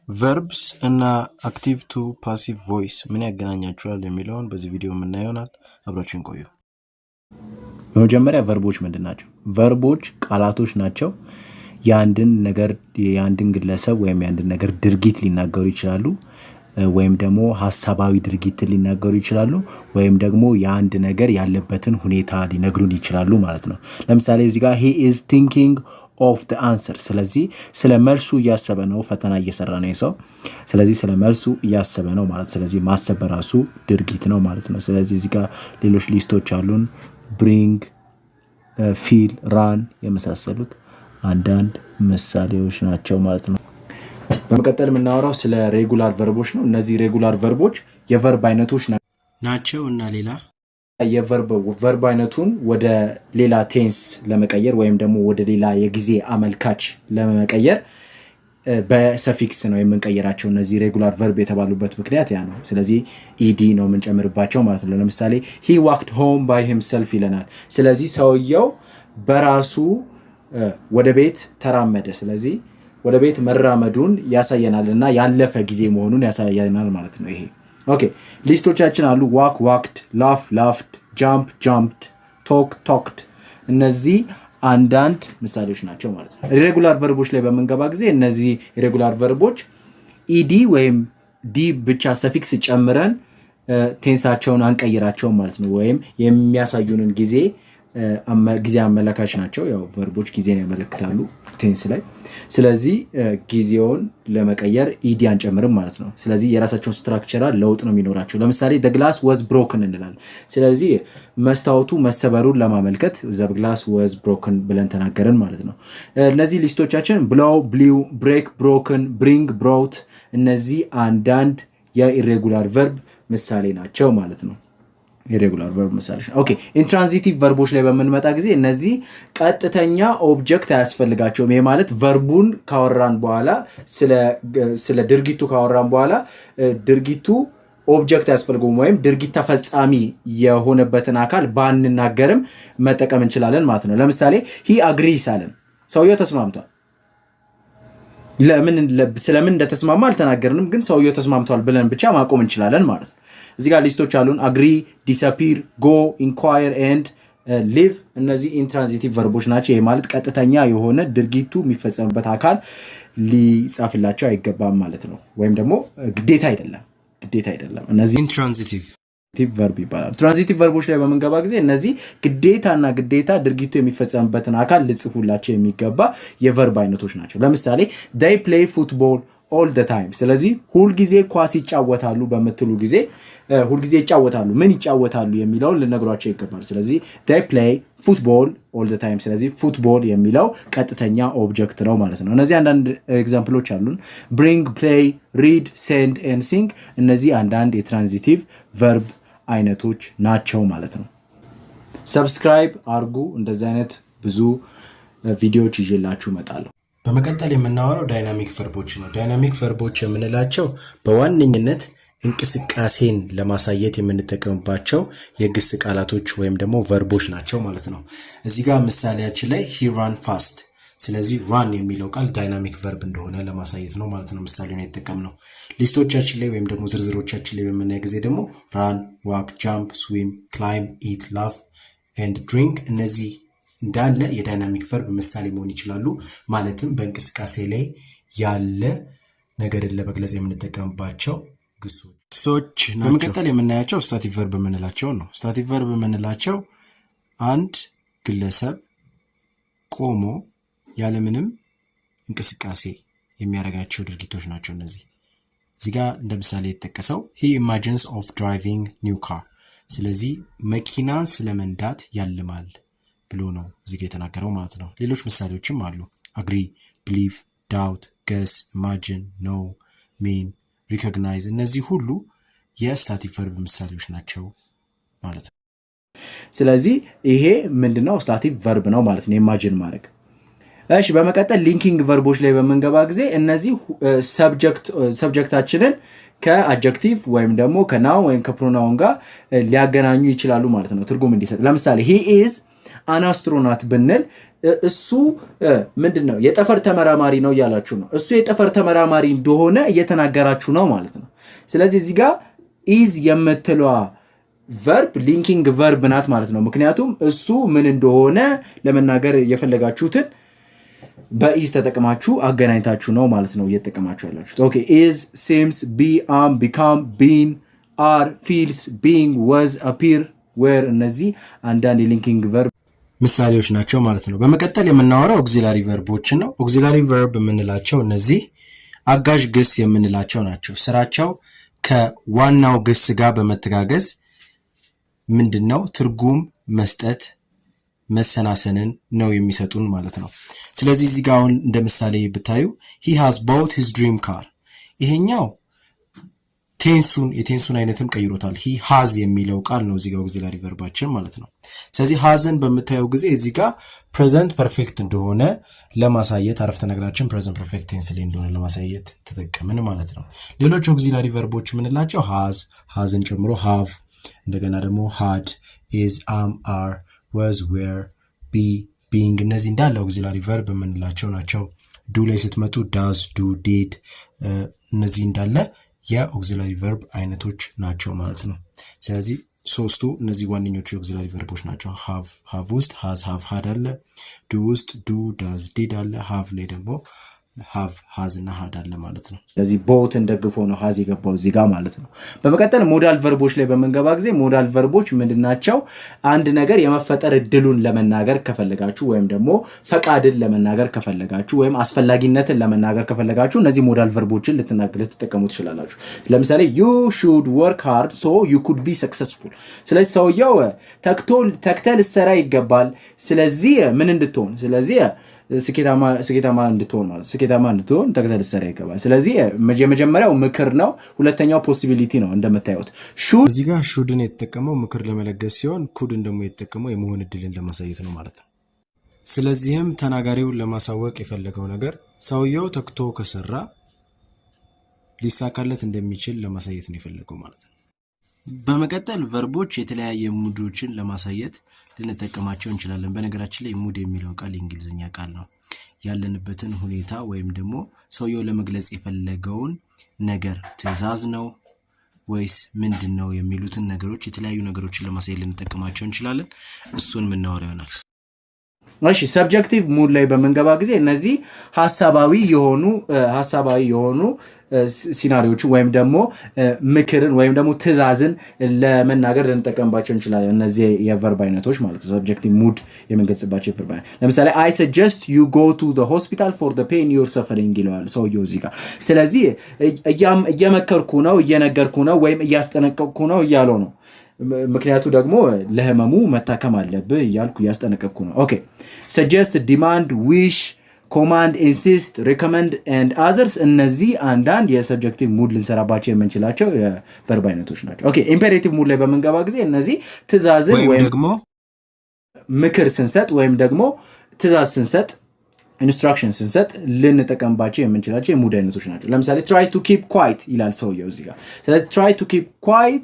ቨርብስ እና አክቲቭ ቱ ፓሲቭ ቮይስ ምን ያገናኛቸዋል የሚለውን በዚህ ቪዲዮ የምናየው ይሆናል። አብራችሁን ቆዩ። በመጀመሪያ ቨርቦች ምንድን ናቸው? ቨርቦች ቃላቶች ናቸው። የአንድን ግለሰብ ወይም የአንድን ነገር ድርጊት ሊናገሩ ይችላሉ፣ ወይም ደግሞ ሀሳባዊ ድርጊትን ሊናገሩ ይችላሉ፣ ወይም ደግሞ የአንድ ነገር ያለበትን ሁኔታ ሊነግሩን ይችላሉ ማለት ነው። ለምሳሌ እዚህ ጋር he is thinking of the answer። ስለዚህ ስለ መልሱ እያሰበ ነው፣ ፈተና እየሰራ ነው ሰው። ስለዚህ ስለ መልሱ እያሰበ ነው ማለት። ስለዚህ ማሰብ በራሱ ድርጊት ነው ማለት ነው። ስለዚህ እዚህ ጋር ሌሎች ሊስቶች አሉን፣ ብሪንግ፣ ፊል፣ ራን የመሳሰሉት አንዳንድ ምሳሌዎች ናቸው ማለት ነው። በመቀጠል የምናወራው ስለ ሬጉላር ቨርቦች ነው። እነዚህ ሬጉላር ቨርቦች የቨርብ አይነቶች ናቸው እና ሌላ የቨርብ አይነቱን ወደ ሌላ ቴንስ ለመቀየር ወይም ደግሞ ወደ ሌላ የጊዜ አመልካች ለመቀየር በሰፊክስ ነው የምንቀይራቸው። እነዚህ ሬጉላር ቨርብ የተባሉበት ምክንያት ያ ነው። ስለዚህ ኢዲ ነው የምንጨምርባቸው ማለት ነው። ለምሳሌ he walked home by himself ይለናል። ስለዚህ ሰውየው በራሱ ወደ ቤት ተራመደ። ስለዚህ ወደ ቤት መራመዱን ያሳየናል እና ያለፈ ጊዜ መሆኑን ያሳየናል ማለት ነው። ይሄ ኦኬ። ሊስቶቻችን አሉ። ዋክ ዋክድ፣ ላፍ ላፍድ፣ ጃምፕ ጃምፕድ፣ ቶክ ቶክድ። እነዚህ አንዳንድ ምሳሌዎች ናቸው ማለት ነው። ኢሬጉላር ቨርቦች ላይ በምንገባ ጊዜ እነዚህ ኢሬጉላር ቨርቦች ኢዲ ወይም ዲ ብቻ ሰፊክስ ጨምረን ቴንሳቸውን አንቀይራቸውም ማለት ነው። ወይም የሚያሳዩንን ጊዜ አመለካች ናቸው። ያው ቨርቦች ጊዜን ያመለክታሉ ቴንስ ላይ። ስለዚህ ጊዜውን ለመቀየር ኢዲ አንጨምርም ማለት ነው። ስለዚህ የራሳቸውን ስትራክቸራል ለውጥ ነው የሚኖራቸው። ለምሳሌ the glass was broken እንላለን። ስለዚህ መስታወቱ መሰበሩን ለማመልከት the glass was broken ብለን ተናገርን ማለት ነው። እነዚህ ሊስቶቻችን blow blew break broken bring brought እነዚህ አንዳንድ የኢሬጉላር ቨርብ ምሳሌ ናቸው ማለት ነው። ኢሬጉላር ቨርብ ምሳሌ። ኦኬ። ኢንትራንዚቲቭ ቨርቦች ላይ በምንመጣ ጊዜ እነዚህ ቀጥተኛ ኦብጀክት አያስፈልጋቸውም። ይሄ ማለት ቨርቡን ካወራን በኋላ ስለ ድርጊቱ ካወራን በኋላ ድርጊቱ ኦብጀክት አያስፈልገውም፣ ወይም ድርጊት ተፈጻሚ የሆነበትን አካል ባንናገርም መጠቀም እንችላለን ማለት ነው። ለምሳሌ he agrees አለን፣ ሰውየው ተስማምቷል። ስለምን እንደተስማማ አልተናገርንም፣ ግን ሰውየው ተስማምቷል ብለን ብቻ ማቆም እንችላለን ማለት ነው። እዚህ ጋር ሊስቶች አሉን። አግሪ፣ ዲስአፒር፣ ጎ፣ ኢንኳየር ኤንድ ሊቭ። እነዚህ ኢንትራንዚቲቭ ቨርቦች ናቸው። ይሄ ማለት ቀጥተኛ የሆነ ድርጊቱ የሚፈጸምበት አካል ሊጻፍላቸው አይገባም ማለት ነው። ወይም ደግሞ ግዴታ አይደለም። እነዚህ ኢንትራንዚቲቭ ቨርብ ይባላል። ትራንዚቲቭ ቨርቦች ላይ በምንገባ ጊዜ እነዚህ ግዴታ ድርጊቱ የሚፈጸምበትን አካል ልጽፉላቸው የሚገባ የቨርብ አይነቶች ናቸው። ለምሳሌ they play football all the time። ስለዚህ ሁልጊዜ ኳስ ይጫወታሉ በምትሉ ጊዜ ሁልጊዜ ይጫወታሉ፣ ምን ይጫወታሉ የሚለውን ልነግሯቸው ይገባል። ስለዚህ they play football all the time። ስለዚህ ፉትቦል የሚለው ቀጥተኛ ኦብጀክት ነው ማለት ነው። እነዚህ አንዳንድ ኤግዛምፕሎች አሉን። bring፣ play፣ read፣ send and sing። እነዚህ አንዳንድ የትራንዚቲቭ ቨርብ አይነቶች ናቸው ማለት ነው። ሰብስክራይብ አርጉ። እንደዚህ አይነት ብዙ ቪዲዮዎች ይዤላችሁ እመጣለሁ። በመቀጠል የምናወራው ዳይናሚክ ቨርቦች ነው። ዳይናሚክ ቨርቦች የምንላቸው በዋነኝነት እንቅስቃሴን ለማሳየት የምንጠቀምባቸው የግስ ቃላቶች ወይም ደግሞ ቨርቦች ናቸው ማለት ነው። እዚህ ጋር ምሳሌያችን ላይ he ran fast። ስለዚህ ራን የሚለው ቃል ዳይናሚክ ቨርብ እንደሆነ ለማሳየት ነው ማለት ነው ምሳሌውን የተጠቀምነው። ሊስቶቻችን ላይ ወይም ደግሞ ዝርዝሮቻችን ላይ በምናይ ጊዜ ደግሞ ራን፣ ዋክ፣ ጃምፕ፣ ስዊም፣ ክላይም፣ ኢት፣ ላፍ ኤንድ ድሪንክ እነዚህ እንዳለ የዳይናሚክ ቨርብ ምሳሌ መሆን ይችላሉ። ማለትም በእንቅስቃሴ ላይ ያለ ነገርን ለመግለጽ የምንጠቀምባቸው ግሶች ናቸው። በመቀጠል የምናያቸው ስታቲክ ቨርብ የምንላቸው ነው። ስታቲክ ቨርብ የምንላቸው አንድ ግለሰብ ቆሞ ያለምንም እንቅስቃሴ የሚያደርጋቸው ድርጊቶች ናቸው እነዚህ። እዚህ ጋር እንደ ምሳሌ የተጠቀሰው he imagines of driving new car። ስለዚህ መኪናን ስለመንዳት ያልማል ብሎ ነው እዚህ ጋር የተናገረው ማለት ነው። ሌሎች ምሳሌዎችም አሉ። agree፣ believe፣ doubt፣ guess፣ imagine፣ know፣ mean፣ recognize እነዚህ ሁሉ የስታቲክ ቨርብ ምሳሌዎች ናቸው ማለት ነው። ስለዚህ ይሄ ምንድነው? ስታቲክ ቨርብ ነው ማለት ነው፣ ኢማጂን ማድረግ። እሺ፣ በመቀጠል ሊንኪንግ ቨርቦች ላይ በምንገባ ጊዜ እነዚህ ሰብጀክታችንን ከአድጀክቲቭ ወይም ደግሞ ከናውን ወይም ከፕሮናውን ጋር ሊያገናኙ ይችላሉ ማለት ነው፣ ትርጉም እንዲሰጥ። ለምሳሌ he is አን አስትሮናት ብንል እሱ ምንድነው የጠፈር ተመራማሪ ነው እያላችሁ ነው። እሱ የጠፈር ተመራማሪ እንደሆነ እየተናገራችሁ ነው ማለት ነው። ስለዚህ እዚህ ጋር ኢዝ የምትለዋ ቨርብ ሊንኪንግ ቨርብ ናት ማለት ነው። ምክንያቱም እሱ ምን እንደሆነ ለመናገር የፈለጋችሁትን በኢዝ ተጠቅማችሁ አገናኝታችሁ ነው ማለት ነው እየተጠቀማችሁ ያላችሁት። ኦኬ ኢዝ፣ ሲምስ፣ ቢ፣ አም፣ ቢካም፣ ቢን፣ አር፣ ፊልስ፣ ቢንግ፣ ወዝ፣ አፒር፣ ዌር እነዚህ አንዳንድ የሊንኪንግ ቨርብ ምሳሌዎች ናቸው ማለት ነው። በመቀጠል የምናወራው ኦግዚላሪ ቨርቦችን ነው። ኦግዚላሪ ቨርብ የምንላቸው እነዚህ አጋዥ ግስ የምንላቸው ናቸው። ስራቸው ከዋናው ግስ ጋር በመተጋገዝ ምንድነው ትርጉም መስጠት መሰናሰንን ነው የሚሰጡን ማለት ነው። ስለዚህ እዚህ ጋር አሁን እንደ ምሳሌ ብታዩ he has bought his dream car ይሄኛው የቴንሱን አይነትም ቀይሮታል። he has የሚለው ቃል ነው እዚህ ጋር ኦግዚላሪ ቨርባችን ማለት ነው። ስለዚህ hasን በምታየው ጊዜ እዚህ ጋር present perfect እንደሆነ ለማሳየት አረፍተ ነገራችን present perfect tense ላይ እንደሆነ ለማሳየት ተጠቀምን ማለት ነው። ሌሎች ኦግዚላሪ ቨርቦች የምንላቸው hasን ጨምሮ have እንደገና ደግሞ had is am are was were be being እነዚህ እንዳለ ኦግዚላሪ ቨርብ የምንላቸው ናቸው። ዱ ላይ ስትመጡ does do did እነዚህ እንዳለ የኦግዚላሪ ቨርብ አይነቶች ናቸው ማለት ነው። ስለዚህ ሶስቱ እነዚህ ዋነኞቹ የኦግዚላሪ ቨርቦች ናቸው። have ውስጥ has have had አለ፣ do ውስጥ do does did አለ፣ have ላይ ደግሞ have has እና had አለ ማለት ነው። ስለዚህ ቦትን ደግፎ ነው has የገባው እዚህ ጋር ማለት ነው። በመቀጠል ሞዳል ቨርቦች ላይ በመንገባ ጊዜ ሞዳል ቨርቦች ምንድናቸው? አንድ ነገር የመፈጠር እድሉን ለመናገር ከፈለጋችሁ ወይም ደግሞ ፈቃድን ለመናገር ከፈለጋችሁ ወይም አስፈላጊነትን ለመናገር ከፈለጋችሁ እነዚህ ሞዳል ቨርቦችን ልትጠቀሙ ትችላላችሁ። ለምሳሌ you should work hard so you could be successful። ስለዚህ ሰውየው ተክተህ ልትሰራ ይገባል ስለዚህ ምን እንድትሆን ስለዚህ ስኬታማ እንድትሆን ማለት ስኬታማ እንድትሆን ተክተህ ልትሰራ ይገባል። ስለዚህ የመጀመሪያው ምክር ነው። ሁለተኛው ፖሲቢሊቲ ነው። እንደምታዩት should እዚህ ጋር shouldን የተጠቀመው ምክር ለመለገስ ሲሆን couldን ደግሞ የተጠቀመው የመሆን እድልን ለማሳየት ነው ማለት ነው። ስለዚህም ተናጋሪውን ለማሳወቅ የፈለገው ነገር ሰውየው ተክቶ ከሰራ ሊሳካለት እንደሚችል ለማሳየት ነው የፈለገው ማለት ነው። በመቀጠል ቨርቦች የተለያየ ሙዶችን ለማሳየት ልንጠቀማቸው እንችላለን። በነገራችን ላይ ሙድ የሚለው ቃል የእንግሊዝኛ ቃል ነው። ያለንበትን ሁኔታ ወይም ደግሞ ሰውየው ለመግለጽ የፈለገውን ነገር ትዕዛዝ ነው ወይስ ምንድነው የሚሉትን ነገሮች የተለያዩ ነገሮችን ለማሳየት ልንጠቀማቸው እንችላለን። እሱን ምናወራ ይሆናል። እሺ ሰብጀክቲቭ ሙድ ላይ በመንገባ ጊዜ እነዚህ ሐሳባዊ የሆኑ ሲናሪዎች ወይም ደግሞ ምክርን ወይም ደግሞ ትዕዛዝን ለመናገር ልንጠቀምባቸው እንችላለን። እነዚህ የቨርብ አይነቶች ማለት ነው። ሰብጀክቲቭ ሙድ የምንገልጽባቸው የቨርብ አይነት ለምሳሌ I suggest you go to the hospital for the pain you're suffering ይለዋል ሰውየው እዚህ ጋር። ስለዚህ እየመከርኩ ነው፣ እየነገርኩ ነው ወይም እያስጠነቀቅኩ ነው እያለው ነው። ምክንያቱ ደግሞ ለህመሙ መታከም አለብህ እያልኩ እያስጠነቀቅኩ ነው። ኦኬ suggest, demand, wish, command, insist, recommend and others እነዚህ አንዳንድ የሰብጀክቲቭ ሙድ ልንሰራባቸው የምንችላቸው የቨርብ አይነቶች ናቸው። ኦኬ ኢምፔሬቲቭ ሙድ ላይ በመንገባ ጊዜ እነዚህ ትዕዛዝን ወይም ደግሞ ምክር ስንሰጥ ወይም ደግሞ ትዕዛዝ ስንሰጥ ኢንስትራክሽን ስንሰጥ ልንጠቀምባቸው የምንችላቸው የሙድ አይነቶች ናቸው። ለምሳሌ try to keep quiet ይላል ሰውየው እዚህ ጋር። ስለዚህ try to keep quiet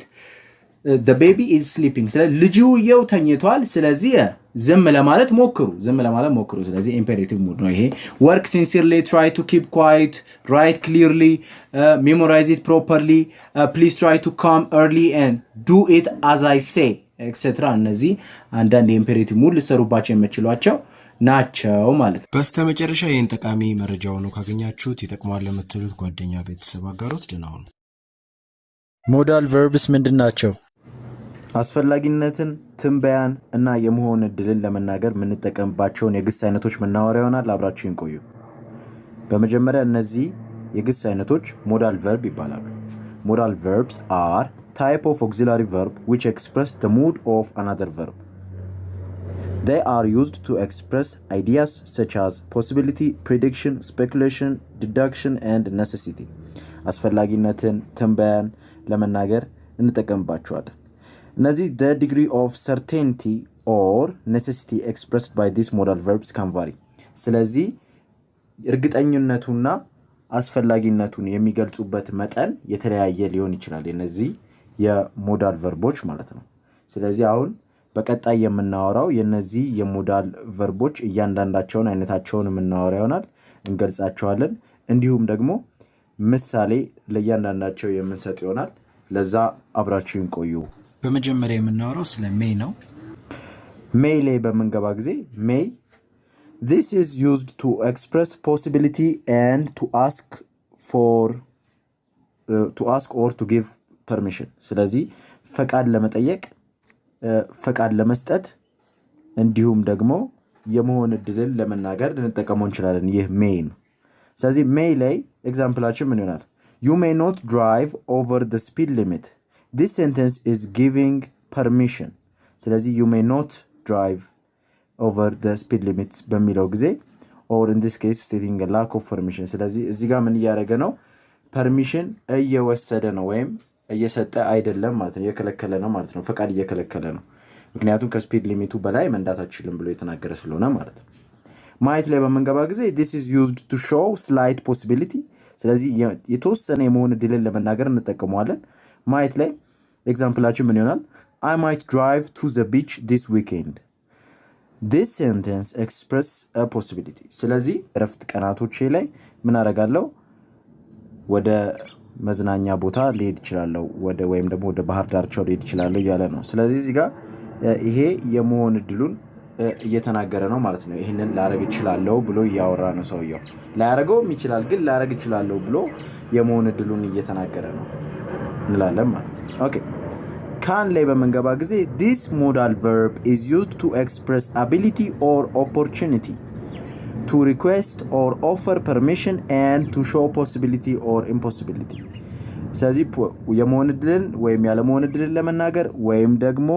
the baby is sleeping ስለዚህ ልጅየው ተኝቷል ስለዚህ ዝም ለማለት ሞክሩ ስለዚህ ኢምፔሬቲቭ ሙድ ነው ይሄ። work sincerely, try to keep quiet, write clearly, memorize it properly, please try to come early and do it as I say etc እነዚህ አንዳንድ የኢምፔሬቲቭ ሙድ ልሰሩባቸው የምትችሏቸው ናቸው ማለት ነው። በስተመጨረሻ ይህን ጠቃሚ መረጃው ነው ካገኛችሁት ይጠቅማል ለምትሉት ጓደኛ ቤተሰብ አጋሩት። ደህና ሁኑ። ሞዳል ቨርብስ ምንድን ናቸው? አስፈላጊነትን ትንበያን እና የመሆን እድልን ለመናገር የምንጠቀምባቸውን የግስ አይነቶች ምናወራ ይሆናል። አብራችሁን ቆዩ። በመጀመሪያ እነዚህ የግስ አይነቶች ሞዳል ቨርብ ይባላሉ። ሞዳል verbs are type of auxiliary verb which express the mood of another verb. They are used to express ideas such as possibility, prediction, speculation, deduction and necessity. አስፈላጊነትን ትንበያን ለመናገር እንጠቀምባቸዋለን። እነዚህ the degree of certainty or necessity expressed by these modal verbs can vary. ስለዚህ እርግጠኝነቱና አስፈላጊነቱን የሚገልጹበት መጠን የተለያየ ሊሆን ይችላል እነዚህ የሞዳል ቨርቦች ማለት ነው። ስለዚህ አሁን በቀጣይ የምናወራው የነዚህ የሞዳል ቨርቦች እያንዳንዳቸውን አይነታቸውን የምናወራ ይሆናል፣ እንገልጻቸዋለን። እንዲሁም ደግሞ ምሳሌ ለእያንዳንዳቸው የምንሰጥ ይሆናል። ለዛ አብራችሁን ቆዩ። በመጀመሪያ የምናወራው ስለ ሜይ ነው። ሜይ ላይ በምንገባ ጊዜ ሜይ this is used to express possibility and to ask or to give permission። ስለዚህ ፈቃድ ለመጠየቅ ፈቃድ ለመስጠት እንዲሁም ደግሞ የመሆን እድልን ለመናገር ልንጠቀመው እንችላለን። ይህ ሜይ ነው። ስለዚህ ሜይ ላይ ኤግዛምፕላችን ምን ይሆናል? You may not drive over the speed limit. This sentence is giving permission። ስለዚህ you may not drive over the speed limits በሚለው ጊዜ or in this case stating a lack of permission። ስለዚህ እዚህ ጋር ምን እያደረገ ነው? ፐርሚሽን እየወሰደ ነው ወይም እየሰጠ አይደለም ማለት ነው። እየከለከለ ነው ማለት ነው። ፈቃድ እየከለከለ ነው። ምክንያቱም ከስፒድ ሊሚቱ በላይ መንዳት አትችልም ብሎ የተናገረ ስለሆነ ማለት ነው። ማየት ላይ በመንገባ ጊዜ this is used to show slight possibility። ስለዚህ የተወሰነ የመሆን እድልን ለመናገር እንጠቀመዋለን። ማየት ላይ ኤግዛምፕላችን ምን ይሆናል? I might drive to the beach this weekend። This sentence express a possibility። ስለዚህ እረፍት ቀናቶቼ ላይ ምን አደርጋለሁ? ወደ መዝናኛ ቦታ ሊሄድ ይችላል ወይም ደግሞ ወደ ባህር ዳርቻው ሊሄድ ይችላል እያለ ነው። ስለዚህ እዚህ ጋር ይሄ የመሆን እድሉን እየተናገረ ነው ማለት ነው። ይሄንን ላረግ ይችላልው ብሎ እያወራ ነው ሰውየው። ላያረገውም ይችላል ግን ላረግ ይችላልው ብሎ የመሆን እድሉን እየተናገረ ነው እንላለን ማለት ነው። ኦኬ ካን ላይ በመንገባ ጊዜ this modal verb is used to express ability or opportunity, to request or offer permission and to show possibility or impossibility። ስለዚህ የመሆን እድልን ወይም ያለመሆን እድልን ለመናገር ወይም ደግሞ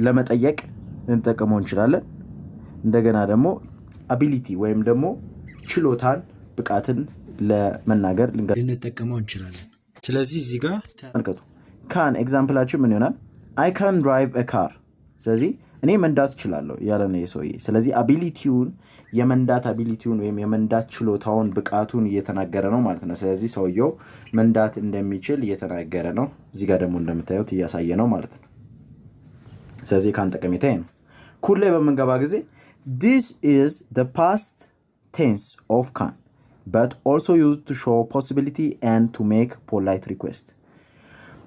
ለመጠየቅ እንጠቀመው እንችላለን። እንደገና ደግሞ አቢሊቲ ወይም ደግሞ ችሎታን ብቃትን ለመናገር ልንጠቀመው እንችላለን። ስለዚህ እዚህ ጋር ተመልከቱ። ካን ኤግዛምፕላችን ምን ይሆናል? I can drive a car። ስለዚህ እኔ መንዳት እችላለሁ ያለ ነው የሰውዬ። ስለዚህ አቢሊቲውን የመንዳት አቢሊቲውን ወይም የመንዳት ችሎታውን ብቃቱን እየተናገረ ነው ማለት ነው። ስለዚህ ሰውየው መንዳት እንደሚችል እየተናገረ ነው። እዚህ ጋር ደግሞ እንደምታዩት እያሳየ ነው ማለት ነው። ስለዚህ ካን ጠቀሜታ ነው። ኩል ላይ በመንገባ ጊዜ this is the past tense of can but also used to show possibility and to make polite request።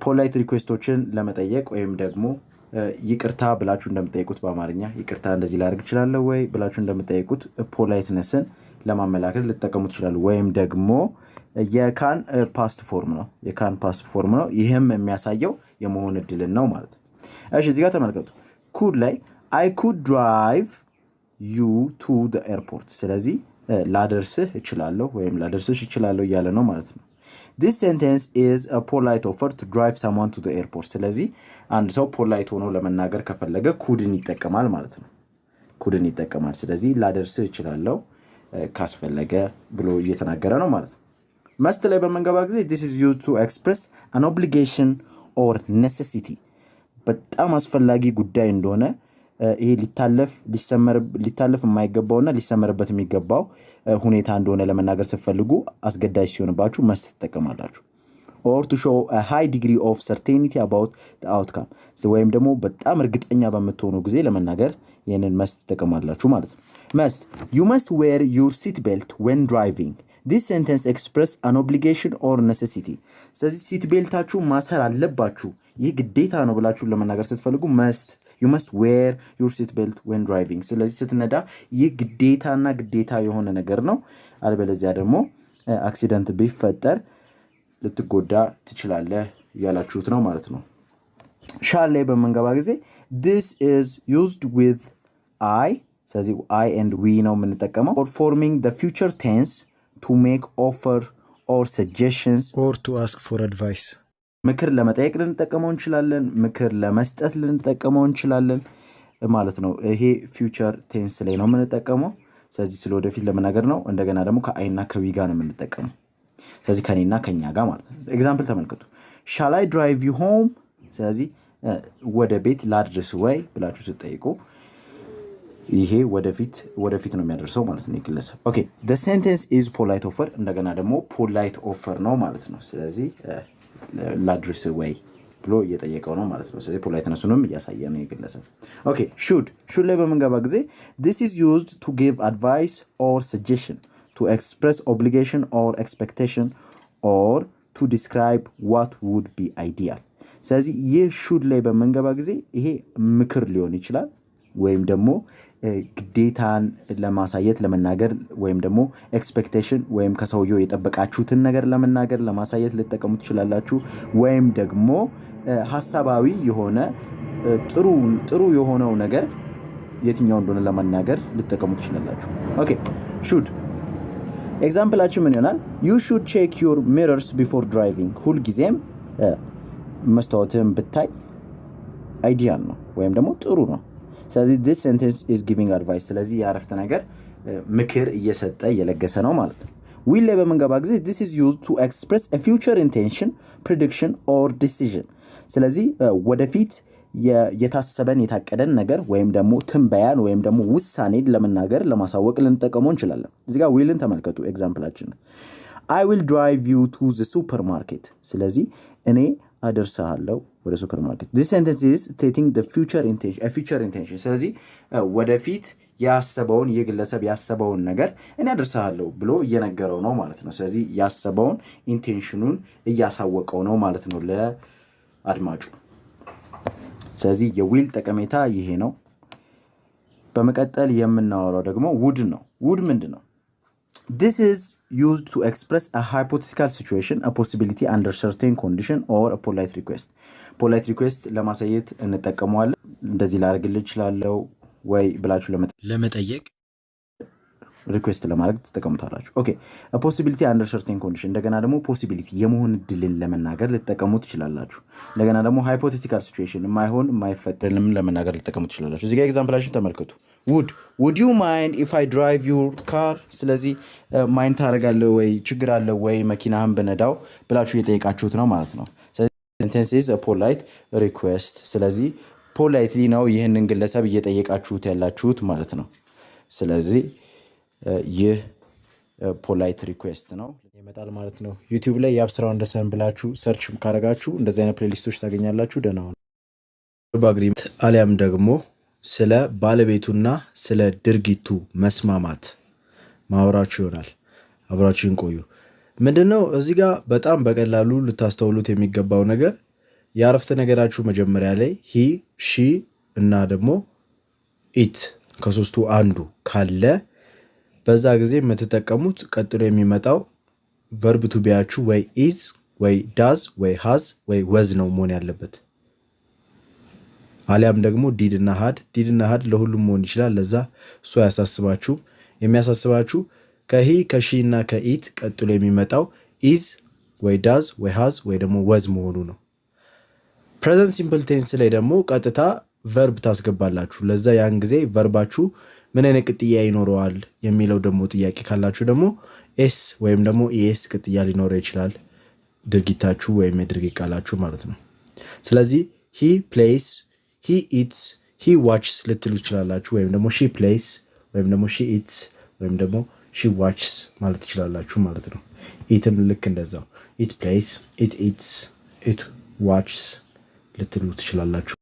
ፖላይት ሪኩዌስቶችን ለመጠየቅ ወይም ደግሞ ይቅርታ ብላችሁ እንደምትጠይቁት በአማርኛ ይቅርታ እንደዚህ ላደርግ እችላለሁ ወይ ብላችሁ እንደምትጠይቁት ፖላይትነስን ለማመላከት ልትጠቀሙ ትችላሉ። ወይም ደግሞ የካን ፓስት ፎርም ነው። የካን ፓስት ፎርም ነው። ይህም የሚያሳየው የመሆን እድልን ነው ማለት ነው። እሺ እዚህ ጋር ተመልከቱ። ኩድ ላይ I could drive you to the airport። ስለዚህ ላደርስህ እችላለሁ ወይም ላደርስሽ እችላለሁ እያለ ነው ማለት ነው። This sentence is a polite offer to drive someone to the airport። ስለዚህ አንድ ሰው ፖላይት ሆኖ ለመናገር ከፈለገ ኩድን ይጠቀማል ማለት ነው። ኩድን ይጠቀማል። ስለዚህ ላደርስህ እችላለሁ ካስፈለገ ብሎ እየተናገረ ነው ማለት ነው። መስት ላይ በመንገባ ጊዜ this is used to express an obligation or necessity። በጣም አስፈላጊ ጉዳይ እንደሆነ ይሄ ሊታለፍ የማይገባውና ሊሰመርበት የሚገባው ሁኔታ እንደሆነ ለመናገር ስትፈልጉ አስገዳጅ ሲሆንባችሁ መስት ትጠቀማላችሁ። or to show a high degree of certainty about the outcome። ወይም ደግሞ በጣም እርግጠኛ በምትሆኑ ጊዜ ለመናገር ይሄንን መስት ትጠቀማላችሁ ማለት ነው። መስት you must wear your seat belt when driving። This sentence express an obligation or necessity። ስለዚህ ሲት ቤልታችሁ ማሰር አለባችሁ ይህ ግዴታ ነው ብላችሁ ለመናገር ስትፈልጉ you must wear your seat belt when driving። ስለዚህ ስትነዳ ይህ ግዴታና ግዴታ የሆነ ነገር ነው። አልበለዚያ ደግሞ አክሲደንት ቢፈጠር ልትጎዳ ትችላለህ ያላችሁት ነው ማለት ነው። ሻል ላይ በመንገባ ጊዜ this is used with I። ስለዚህ I and we ነው የምንጠቀመው for forming the future tense to make offer or suggestions or to ask for advice። ምክር ለመጠየቅ ልንጠቀመው እንችላለን። ምክር ለመስጠት ልንጠቀመው እንችላለን ማለት ነው። ይሄ ፊውቸር ቴንስ ላይ ነው የምንጠቀመው። ስለዚህ ስለወደፊት ለመናገር ነው። እንደገና ደግሞ ከአይና ከዊ ጋር ነው የምንጠቀመው። ስለዚህ ከኔና ከኛ ጋር ማለት ነው። ኤግዛምፕል ተመልከቱ። shall I drive you home። ስለዚህ ወደ ቤት ላድርስ ወይ ብላችሁ ስትጠይቁ ይሄ ወደፊት ነው የሚያደርሰው ማለት ነው ግለሰብ። ኦኬ the sentence is polite offer። እንደገና ደግሞ polite offer ነው ማለት ነው። ስለዚህ ላድርስ ወይ ብሎ እየጠየቀው ነው ማለት ነው። ስለዚህ ፖላይትነሱንም እያሳየ ነው የግለሰብ። ኦኬ ሹድ ላይ በምንገባ ጊዜ this is used to give advice or suggestion, to express obligation or expectation, or to describe what would be ideal. ስለዚህ ይህ ሹድ ላይ በምንገባ ጊዜ ይሄ ምክር ሊሆን ይችላል ወይም ደግሞ ግዴታን ለማሳየት ለመናገር ወይም ደግሞ ኤክስፔክቴሽን ወይም ከሰውየው የጠበቃችሁትን ነገር ለመናገር ለማሳየት ልትጠቀሙ ትችላላችሁ። ወይም ደግሞ ሐሳባዊ የሆነ ጥሩ የሆነው ነገር የትኛው እንደሆነ ለመናገር ልትጠቀሙ ትችላላችሁ። ኦኬ ሹድ ኤግዛምፕላችን ምን ይሆናል? you should check your mirrors before driving. ሁልጊዜም መስታወትን ብታይ አይዲያል ነው ወይም ደግሞ ጥሩ ነው። ስለዚህ this sentence is giving advice። ስለዚህ የአረፍተ ነገር ምክር እየሰጠ እየለገሰ ነው ማለት ነው። will ላይ በመንገባ ጊዜ this is used to express a future intention, prediction or decision። ስለዚህ ወደፊት የታሰበን የታቀደን ነገር ወይም ደግሞ ትንበያን ወይም ደግሞ ውሳኔን ለመናገር ለማሳወቅ ልንጠቀመው እንችላለን። እዚህ ጋር willን ተመልከቱ ኤግዛምፕላችን I will drive you to the supermarket። ስለዚህ እኔ አደርሳለሁ ወደ ሱፐርማርኬት። this sentence is stating the future intention, a future intention። ስለዚህ ወደፊት ያሰበውን የግለሰብ ያሰበውን ነገር እኔ አደርሳለሁ ብሎ እየነገረው ነው ማለት ነው። ስለዚህ ያሰበውን ኢንቴንሽኑን እያሳወቀው ነው ማለት ነው ለአድማጩ። ስለዚህ የዊል ጠቀሜታ ይሄ ነው። በመቀጠል የምናወራው ደግሞ ውድ ነው። ውድ ምንድን ነው? this is used to express a hypothetical situation, a possibility under certain condition or a polite request. polite request ለማሳየት እንጠቀመዋለን። እንደዚህ ላደርግልህ እችላለሁ ወይ ብላችሁ ለመጠየቅ ሪኩዌስት ለማድረግ ተጠቀሙታላችሁ። ኦኬ a possibility under certain condition እንደገና ደግሞ possibility የመሆን እድልን ለመናገር ልትጠቀሙ ትችላላችሁ። እንደገና ደግሞ hypothetical situation የማይፈጠርንም ለመናገር ልትጠቀሙ ትችላላችሁ። እዚህ ጋር ኤግዛምፕላችን ተመልከቱ። would you mind if I drive your car? ስለዚህ ማይንድ ታደርጋለህ ወይ ችግር አለ ወይ መኪናህን ብነዳው ብላችሁ እየጠየቃችሁት ነው ማለት ነው። ስለዚህ sentence is a polite request። ስለዚህ ፖላይትሊ ነው ይህንን ግለሰብ እየጠየቃችሁት ያላችሁት ማለት ነው። ስለዚህ ይህ ፖላይት ሪኩዌስት ነው ይመጣል ማለት ነው። ዩቲዩብ ላይ የአብስራው ወንደሰን ብላችሁ ሰርች ካረጋችሁ እንደዚህ አይነት ፕሌሊስቶች ታገኛላችሁ። ደህና ሁኑ። በአግሪመንት አሊያም ደግሞ ስለ ባለቤቱና ስለ ድርጊቱ መስማማት ማውራችሁ ይሆናል። አብራችሁን ቆዩ። ምንድነው እዚህ ጋር በጣም በቀላሉ ልታስተውሉት የሚገባው ነገር የአረፍተ ነገራችሁ መጀመሪያ ላይ ሂ ሺ እና ደግሞ ኢት ከሶስቱ አንዱ ካለ በዛ ጊዜ የምትጠቀሙት ቀጥሎ የሚመጣው ቨርብ ቱ ቢያችሁ ወይ ኢዝ ወይ ዳዝ ወይ ሃዝ ወይ ወዝ ነው መሆን ያለበት። አሊያም ደግሞ ዲድ እና ሃድ ለሁሉም መሆን ይችላል። ለዛ እሱ አያሳስባችሁ። የሚያሳስባችሁ ከሂ ከሺ እና ከኢት ቀጥሎ የሚመጣው ኢዝ ወይ ዳዝ ወይ ሃዝ ወይ ደግሞ ወዝ መሆኑ ነው። ፕሬዘንት ሲምፕል ቴንስ ላይ ደግሞ ቀጥታ ቨርብ ታስገባላችሁ። ለዛ ያን ጊዜ ቨርባችሁ ምን አይነት ቅጥያ ይኖረዋል የሚለው ደግሞ ጥያቄ ካላችሁ ደግሞ ኤስ ወይም ደግሞ ኢኤስ ቅጥያ ሊኖረው ይችላል ድርጊታችሁ ወይም የድርጊት ቃላችሁ ማለት ነው። ስለዚህ ሂ ፕሌይስ፣ ሂ ኢትስ፣ ሂ ዋችስ ልትሉ ትችላላችሁ። ወይም ደግሞ ሺ ፕሌይስ ወይም ደግሞ ሺ ኢትስ ወይም ደግሞ ሺ ዋችስ ማለት ትችላላችሁ ማለት ነው። ኢትም ልክ እንደዛው ኢት ፕሌይስ፣ ኢት ኢትስ፣ ኢት ዋችስ ልትሉ ትችላላችሁ።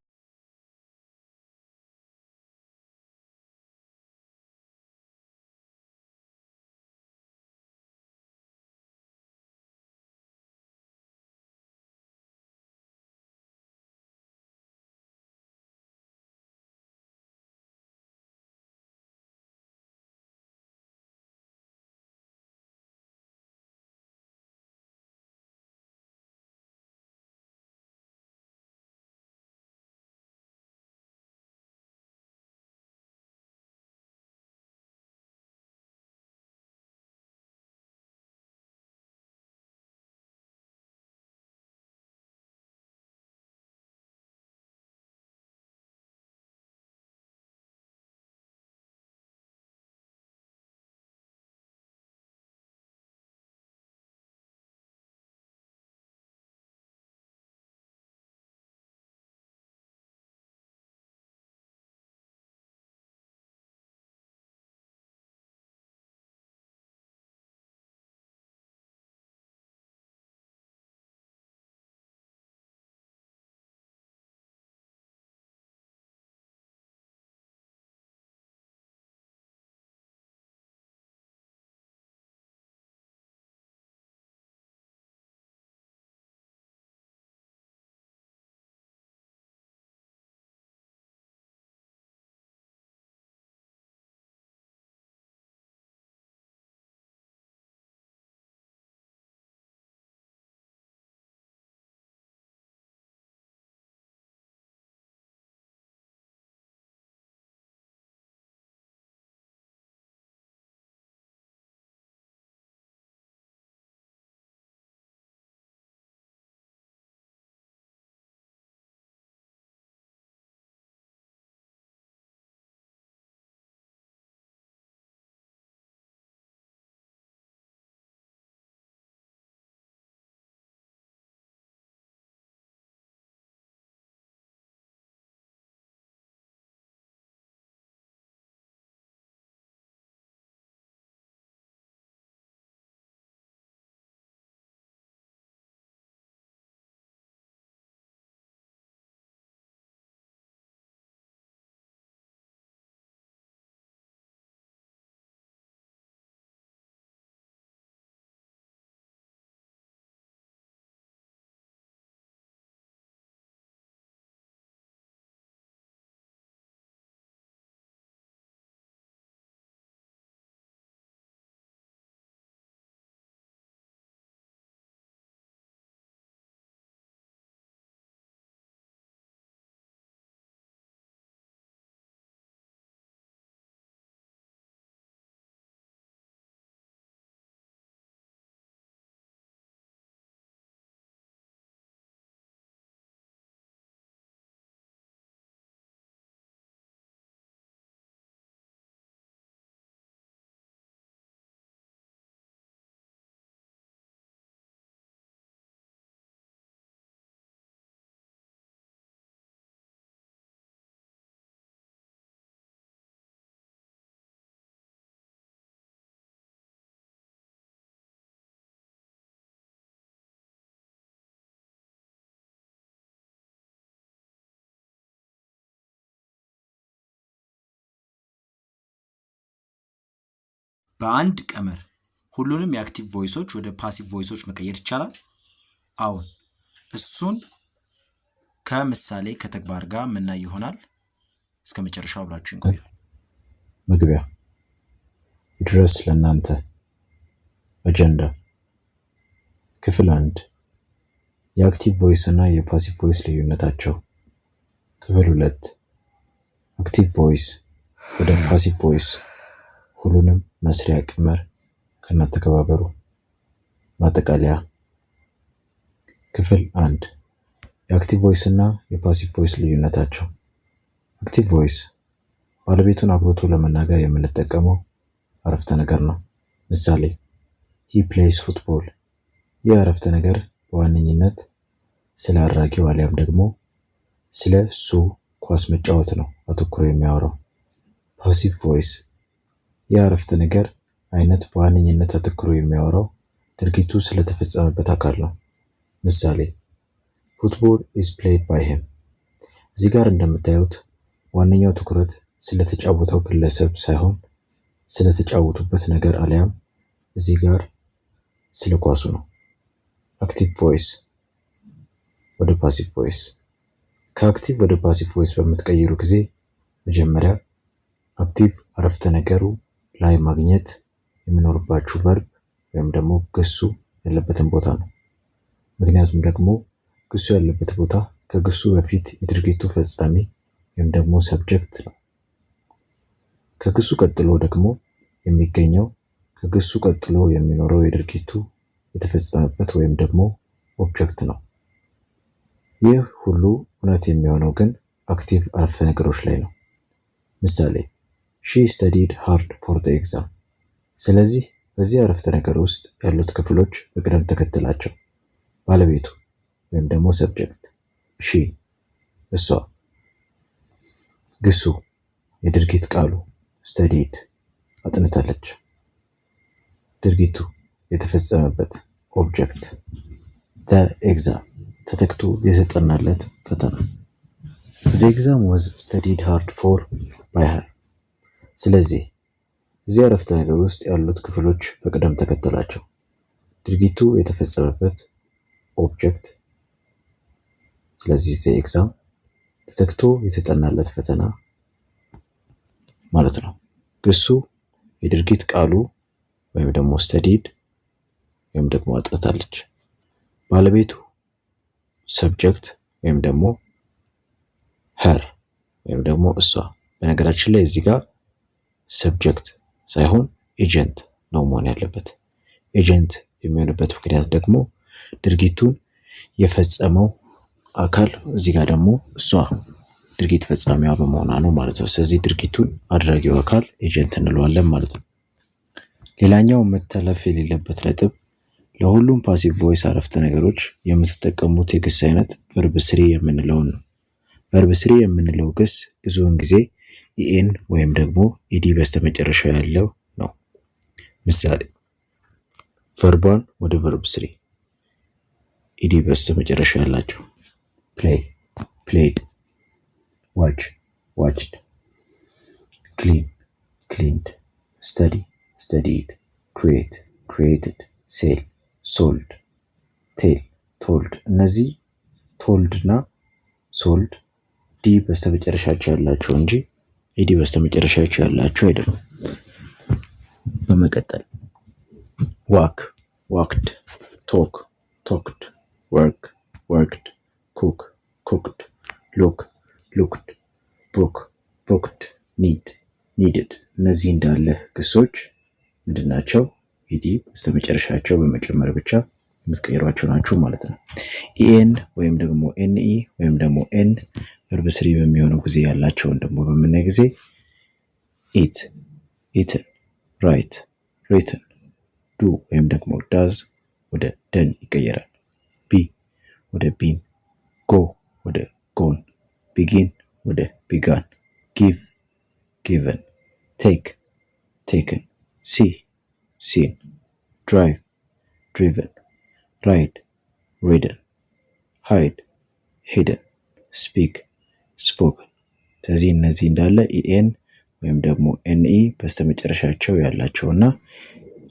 በአንድ ቀመር ሁሉንም የአክቲቭ ቮይሶች ወደ ፓሲቭ ቮይሶች መቀየር ይቻላል? አዎን። እሱን ከምሳሌ ከተግባር ጋር ምናይ ይሆናል። እስከ መጨረሻው አብራችሁን ቆዩ። መግቢያ ይድረስ ለእናንተ አጀንዳ ክፍል 1 የአክቲቭ ቮይስ እና የፓሲቭ ቮይስ ልዩነታቸው። ክፍል 2 አክቲቭ ቮይስ ወደ ፓሲቭ ቮይስ ሁሉንም መስሪያ ቀመር ከናተከባበሩ። ማጠቃለያ ክፍል 1 የአክቲቭ ቮይስ እና የፓሲቭ ቮይስ ልዩነታቸው። አክቲቭ ቮይስ ባለቤቱን አብሮቶ ለመናገር የምንጠቀመው አረፍተ ነገር ነው። ምሳሌ he plays football። ይህ አረፍተ ነገር በዋነኝነት ስለ አድራጊው አሊያም ደግሞ ስለ እሱ ኳስ መጫወት ነው አተኩሮ የሚያወራው። ፓሲቭ ቮይስ ይህ አረፍተ ነገር አይነት በዋነኝነት አተኩሮ የሚያወራው ድርጊቱ ስለተፈጸመበት አካል ነው። ምሳሌ football is played by him። እዚህ ጋር እንደምታዩት ዋነኛው ትኩረት ስለተጫወተው ግለሰብ ሳይሆን ስለተጫወቱበት ነገር አሊያም እዚህ ጋር ስለ ኳሱ ነው። አክቲቭ ቮይስ ወደ ፓሲቭ ቮይስ። ከአክቲቭ ወደ ፓሲቭ ቮይስ በምትቀይሩ ጊዜ መጀመሪያ አክቲቭ አረፍተ ነገሩ ላይ ማግኘት የሚኖርባችሁ ቨርብ ወይም ደግሞ ግሱ ያለበትን ቦታ ነው። ምክንያቱም ደግሞ ግሱ ያለበት ቦታ ከግሱ በፊት የድርጊቱ ፈጻሚ ወይም ደግሞ ሰብጀክት ነው። ከግሱ ቀጥሎ ደግሞ የሚገኘው ከግሱ ቀጥሎ የሚኖረው የድርጊቱ የተፈጸመበት ወይም ደግሞ ኦብጀክት ነው። ይህ ሁሉ እውነት የሚሆነው ግን አክቲቭ አረፍተ ነገሮች ላይ ነው። ምሳሌ she studied hard for the exam። ስለዚህ በዚህ አረፍተ ነገር ውስጥ ያሉት ክፍሎች በቅደም ተከተላቸው ባለቤቱ ወይም ደግሞ ሰብጀክት she እሷ፣ ግሱ የድርጊት ቃሉ studied አጥንታለች፣ ድርጊቱ የተፈጸመበት ኦብጀክት the exam ተተክቶ የተጠናለት ፈተና the exam was studied hard for by her። ስለዚህ እዚህ አረፍተ ነገር ውስጥ ያሉት ክፍሎች በቅደም ተከተላቸው ድርጊቱ የተፈጸመበት ኦብጀክት፣ ስለዚህ the exam ተተክቶ የተጠናለት ፈተና ማለት ነው። ግሱ የድርጊት ቃሉ ወይም ደግሞ studied ወይም ደግሞ አጥንታለች። ባለቤቱ ሰብጀክት ወይም ደግሞ her ወይም ደግሞ እሷ። በነገራችን ላይ እዚህ ጋር ሰብጀክት ሳይሆን ኤጀንት ነው መሆን ያለበት። ኤጀንት የሚሆንበት ምክንያት ደግሞ ድርጊቱን የፈጸመው አካል እዚህ ጋር ደግሞ እሷ ድርጊት ፈጻሚዋ በመሆኗ ነው ማለት ነው። ስለዚህ ድርጊቱን አድራጊው አካል ኤጀንት እንለዋለን ማለት ነው። ሌላኛው መተላለፍ የሌለበት ነጥብ ለሁሉም ፓሲቭ ቮይስ አረፍተ ነገሮች የምትጠቀሙት የግስ አይነት ቨርብ ስሪ የምንለውን ነው። ቨርብ ስሪ የምንለው ግስ ብዙውን ጊዜ ኢኤን ወይም ደግሞ ኢዲ በስተመጨረሻ ያለው ነው። ምሳሌ ቨርቧን ወደ ቨርብ ስሪ ኢዲ በስተመጨረሻ ያላቸው play played፣ watch watched፣ clean cleaned፣ study studied፣ create created፣ sell sold፣ tell told። እነዚህ told እና sold ዲ በስተመጨረሻቸው ያላቸው እንጂ ኢዲ በስተመጨረሻቸው ያላቸው አይደለም። በመቀጠል walk walked፣ talk talked፣ work worked፣ cook cooked፣ look looked፣ book booked፣ need needed። እነዚህ እንዳለ ግሶች ምንድናቸው? ኢዲ በስተመጨረሻቸው በመጨመር ብቻ የምትቀይሯቸው ናቸው ማለት ነው። ኢኤን ወይም ደግሞ ኤንኢ ወይም ደግሞ ኤን ቨርብ ስሪ በሚሆነው ጊዜ ያላቸውን ደግሞ በምናይ ጊዜ ኢት ኢትን፣ ራይት ሪትን፣ ዱ ወይም ደግሞ ዳዝ ወደ ደን ይቀየራል። ቢ ወደ ቢን፣ ጎ ወደ ጎን፣ ቢጊን ወደ ቢጋን፣ ጊቭ ጊቨን፣ ቴክ ቴክን፣ ሲ ሲን፣ ድራይቭ ድሪቨን፣ ራይድ ሪደን፣ ሃይድ ሂደን፣ ስፒክ ስፖክን። ስለዚህ እነዚህ እንዳለ ኢኤን ወይም ደግሞ ኤንኢ በስተመጨረሻቸው ያላቸውና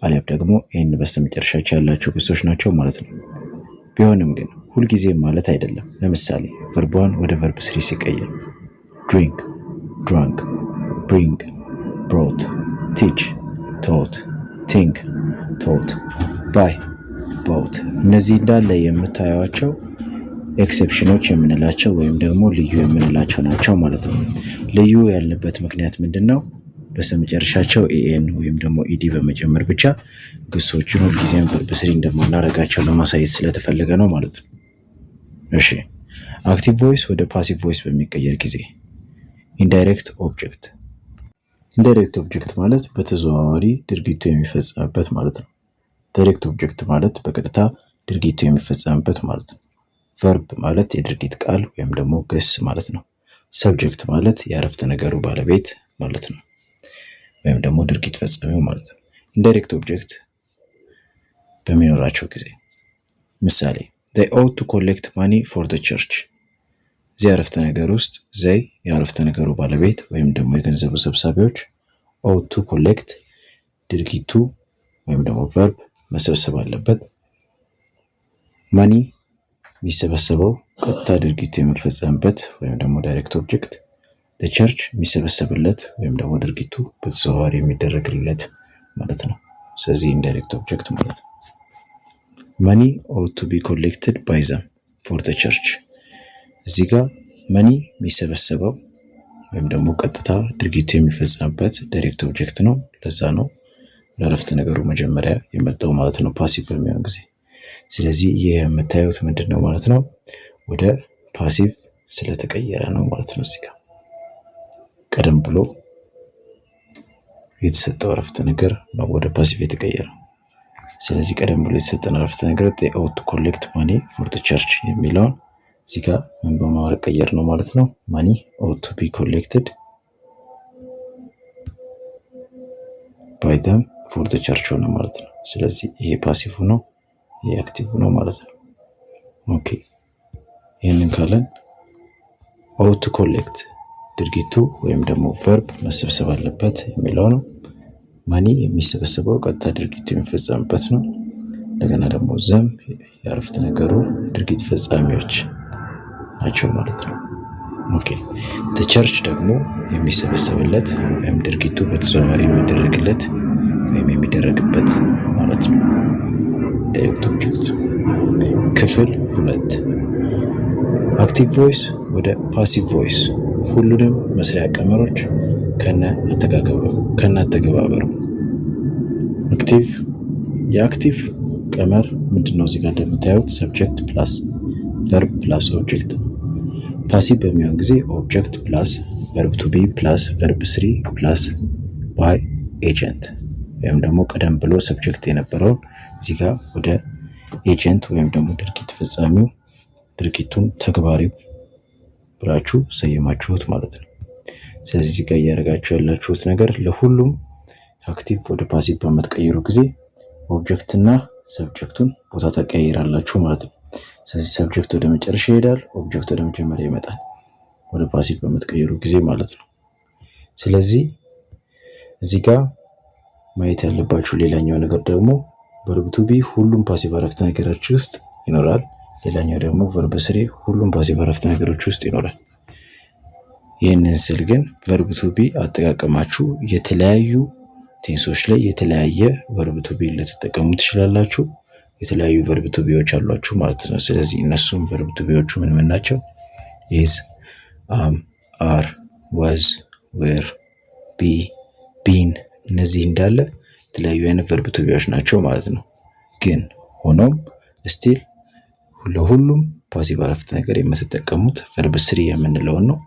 አሊያም ደግሞ ኤን በስተመጨረሻቸው ያላቸው ግሶች ናቸው ማለት ነው። ቢሆንም ግን ሁልጊዜም ማለት አይደለም። ለምሳሌ ቨርብ 1 ወደ ቨርብ 3 ሲቀየር ድሪንክ፣ ድራንክ፣ ብሪንግ፣ ብሮት፣ ቲች፣ ቶት፣ ቲንክ፣ ቶት፣ ባይ፣ ቦት እነዚህ እንዳለ የምታዩቸው ኤክሴፕሽኖች የምንላቸው ወይም ደግሞ ልዩ የምንላቸው ናቸው ማለት ነው። ልዩ ያልንበት ምክንያት ምንድን ነው? በስተመጨረሻቸው ኤኤን ወይም ደግሞ ኢዲ በመጨመር ብቻ ግሶችን ሁልጊዜም ቨርብ 3 እንደማናደርጋቸው ለማሳየት ስለተፈለገ ነው ማለት ነው። እሺ አክቲቭ ቮይስ ወደ ፓሲቭ ቮይስ በሚቀየር ጊዜ ኢንዳይሬክት ኦብጀክት። ኢንዳይሬክት ኦብጀክት ማለት በተዘዋዋሪ ድርጊቱ የሚፈጸምበት ማለት ነው። ዳይሬክት ኦብጀክት ማለት በቀጥታ ድርጊቱ የሚፈጸምበት ማለት ነው። ቨርብ ማለት የድርጊት ቃል ወይም ደግሞ ግስ ማለት ነው። ሰብጀክት ማለት የአረፍተ ነገሩ ባለቤት ማለት ነው፣ ወይም ደግሞ ድርጊት ፈጻሚው ማለት ነው። ኢንዳይሬክት ኦብጀክት በሚኖራቸው ጊዜ ምሳሌ they ought to collect money for the church። እዚህ አረፍተ ነገር ውስጥ they የአረፍተ ነገሩ ባለቤት ወይም ደግሞ የገንዘቡ ሰብሳቢዎች ought to collect ድርጊቱ ወይም ደግሞ ቨርብ መሰብሰብ አለበት። ማኒ የሚሰበሰበው ቀጥታ ድርጊቱ የሚፈጸምበት ወይም ደግሞ ዳይሬክት ኦብጀክት፣ ቸርች የሚሰበሰብለት ወይም ደግሞ ድርጊቱ በተዘዋዋሪ የሚደረግለት ማለት ነው። ስለዚህ ኢንዳይሬክት ኦብጀክት ማለት ነው። ማኒ ought to be collected by them for the church። እዚህ ጋር ማኒ የሚሰበሰበው ወይም ደግሞ ቀጥታ ድርጊቱ የሚፈጸምበት ዳይሬክት ኦብጀክት ነው። ለዛ ነው ለአረፍተ ነገሩ መጀመሪያ የመጣው ማለት ነው ፓሲቭ በሚሆን ጊዜ። ስለዚህ ይህ የምታዩት ምንድን ነው ማለት ነው? ወደ ፓሲቭ ስለተቀየረ ነው ማለት ነው። እዚህ ጋር ቀደም ብሎ የተሰጠው አረፍተ ነገር ነው ወደ ፓሲቭ የተቀየረው። ስለዚህ ቀደም ብሎ የተሰጠን አረፍተ ነገር they ought to collect money for the church የሚለውን እዚህ ጋር ምን በመቀየር ነው ማለት ነው? money ought to be collected by them for the church ሆነ ማለት ነው። ስለዚህ ይሄ ፓሲቭ ነው፣ ይሄ አክቲቭ ነው ማለት ነው። ኦኬ ይሄንን ካለን ought to collect ድርጊቱ ወይም ደግሞ ቨርብ መሰብሰብ አለበት የሚለው ነው። ማኒ የሚሰበሰበው ቀጥታ ድርጊቱ የሚፈጸምበት ነው። እንደገና ደግሞ ዘም የአረፍተ ነገሩ ድርጊት ፈጻሚዎች ናቸው ማለት ነው። ኦኬ the church ደግሞ የሚሰበሰብለት ወይም ድርጊቱ በተዘዋዋሪ የሚደረግለት ወይም የሚደረግበት ማለት ነው። ዳይሬክት ኦብጀክት ክፍል 2 አክቲቭ ቮይስ ወደ ፓሲቭ ቮይስ ሁሉንም መስሪያ ቀመሮች ከነ አተገባበሩ። አክቲቭ የአክቲቭ ቀመር ምንድነው? እዚህ ጋር እንደምታዩት ሰብጀክት ፕላስ ቨርብ ፕላስ ኦብጀክት። ፓሲቭ በሚሆን ጊዜ ኦብጀክት ፕላስ ቨርብ ቱ ቢ ፕላስ ቨርብ 3 ፕላስ ባይ ኤጀንት ወይም ደግሞ ቀደም ብሎ ሰብጀክት የነበረውን እዚህ ጋር ወደ ኤጀንት ወይም ደግሞ ድርጊት ፈጻሚው ድርጊቱን ተግባሪው ብላችሁ ሰየማችሁት ማለት ነው። ስለዚህ እዚህ ጋር እያደረጋችሁ ያላችሁት ነገር ለሁሉም አክቲቭ ወደ ፓሲቭ በምትቀይሩ ጊዜ ኦብጀክት እና ሰብጀክቱን ቦታ ተቀያይራላችሁ ማለት ነው። ስለዚህ ሰብጀክት ወደ መጨረሻ ይሄዳል፣ ኦብጀክት ወደ መጀመሪያ ይመጣል ወደ ፓሲቭ በምትቀይሩ ጊዜ ማለት ነው። ስለዚህ እዚህ ጋር ማየት ያለባችሁ ሌላኛው ነገር ደግሞ ቨርብ ቱ ቢ ሁሉም ፓሲቭ አረፍተ ነገሮች ውስጥ ይኖራል። ሌላኛው ደግሞ ቨርብ 3 ሁሉም ፓሲቭ አረፍተ ነገሮች ውስጥ ይኖራል። ይህንን ስል ግን ቨርብ ቱ ቢ አጠቃቀማችሁ የተለያዩ ቴንሶች ላይ የተለያየ ቨርብ ቱ ቢ ልትጠቀሙ ትችላላችሁ። የተለያዩ ቨርብ ቱ ቢዎች አሏችሁ ማለት ነው። ስለዚህ እነሱም ቨርብ ቱ ቢዎቹ ምን ምን ናቸው? ኢዝ፣ አም፣ አር፣ ዋዝ፣ ዌር፣ ቢ፣ ቢን እነዚህ እንዳለ የተለያዩ አይነት ቨርብ ቱ ቢዎች ናቸው ማለት ነው። ግን ሆኖም ስቲል ለሁሉም ፓሲቭ አረፍተ ነገር የምትጠቀሙት ቨርብ 3 የምንለውን ነው።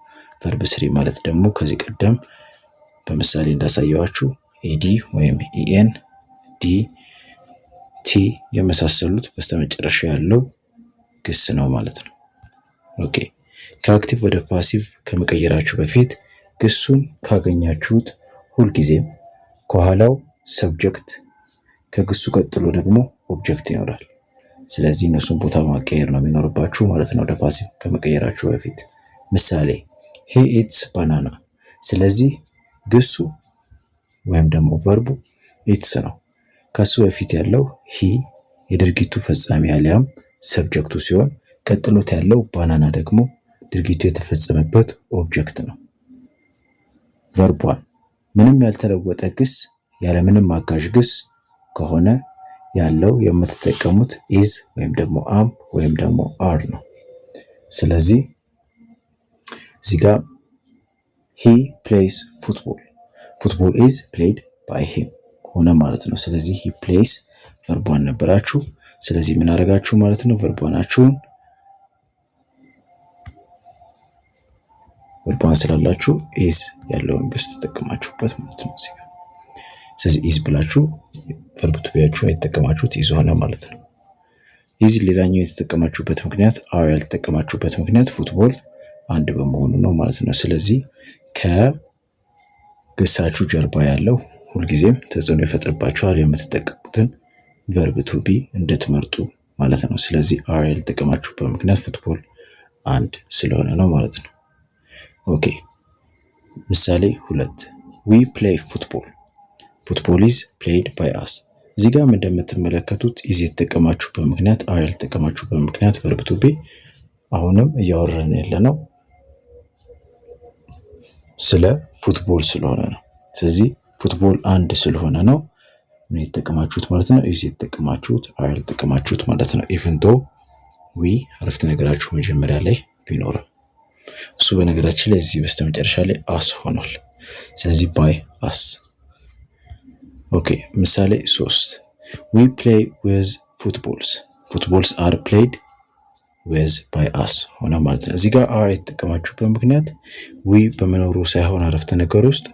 ቨርብ 3 ማለት ደግሞ ከዚህ ቀደም በምሳሌ እንዳሳየዋችሁ ኤዲ ወይም ኢኤን፣ ዲ፣ ቲ የመሳሰሉት በስተመጨረሻ ያለው ግስ ነው ማለት ነው። ኦኬ ከአክቲቭ ወደ ፓሲቭ ከመቀየራችሁ በፊት ግሱን ካገኛችሁት ሁልጊዜም ከኋላው ሰብጀክት ከግሱ ቀጥሎ ደግሞ ኦብጀክት ይኖራል። ስለዚህ እነሱን ቦታ ማቀየር ነው የሚኖርባችሁ ማለት ነው ወደ ፓሲቭ ከመቀየራችሁ በፊት። ምሳሌ he eats banana። ስለዚህ ግሱ ወይም ደግሞ ቨርቡ ኢትስ ነው። ከሱ በፊት ያለው ሂ የድርጊቱ ፈጻሚ አሊያም ሰብጀክቱ ሲሆን ቀጥሎት ያለው ባናና ደግሞ ድርጊቱ የተፈጸመበት ኦብጀክት ነው። ቨርቧን ምንም ያልተለወጠ ግስ ያለምንም አጋዥ ግስ ከሆነ ያለው የምትጠቀሙት ኢዝ ወይም ደግሞ አም ወይም ደግሞ አር ነው። ስለዚህ እዚህ ጋር ሂ ፕሌይስ ፉትቦል ኢዝ ፕሌይድ ባይ ሂም ሆነ ማለት ነው። ስለዚህ ሂ ፕሌይስ ቨርቧን ነበራችሁ። ስለዚህ ምን አደረጋችሁ ማለት ነው? ቨርቧናችሁን ቨርቧን ስላላችሁ ኢዝ ያለውን ግስ ተጠቀማችሁበት ማለት ነው። ስለዚህ ኢዝ ብላችሁ ቨርብ ቱ ቢያችሁ የተጠቀማችሁት ኢዝ ሆነ ማለት ነው። ኢዝ ሌላኛው የተጠቀማችሁበት ምክንያት አር ያልተጠቀማችሁበት ምክንያት ፉትቦል አንድ በመሆኑ ነው ማለት ነው። ስለዚህ ከግሳችሁ ጀርባ ያለው ሁልጊዜም ተጽዕኖ ይፈጥርባችኋል የምትጠቀሙትን ቨርብ ቱ ቢ እንድትመርጡ ማለት ነው። ስለዚህ አር ያልተጠቀማችሁበት ምክንያት ፉትቦል አንድ ስለሆነ ነው ማለት ነው። ኦኬ ምሳሌ 2 ዊ ፕሌይ ፉትቦል ኢዝ ፕሌይድ ባይ አስ። እዚህ ጋር እንደምትመለከቱት ኢዝ የተጠቀማችሁበት ምክንያት አር ያልተጠቀማችሁበት ምክንያት ቨርብ ቱ ቢ አሁንም እያወራን ያለነው ስለ ፉትቦል ስለሆነ ነው። ስለዚህ ፉትቦል አንድ ስለሆነ ነው ምን የተጠቀማችሁት ማለት ነው? ኢዝ የተጠቀማችሁት አር ያልተጠቀማችሁት ማለት ነው። ኢቭን ዶ ዊ አረፍተ ነገራችሁ መጀመሪያ ላይ ቢኖርም እሱ በነገራችን ላይ እዚህ በስተመጨረሻ ላይ አስ ሆኗል። ስለዚህ ባይ አስ። ኦኬ ምሳሌ 3 ዊ ፕሌይ ዊዝ ፉትቦልስ አር ፕሌይድ ዊዝ ባይ አስ ሆነ ማለት ነው። እዚህ ጋር አር የተጠቀማችሁበት ምክንያት ዊ በመኖሩ ሳይሆን አረፍተ ነገር ውስጥ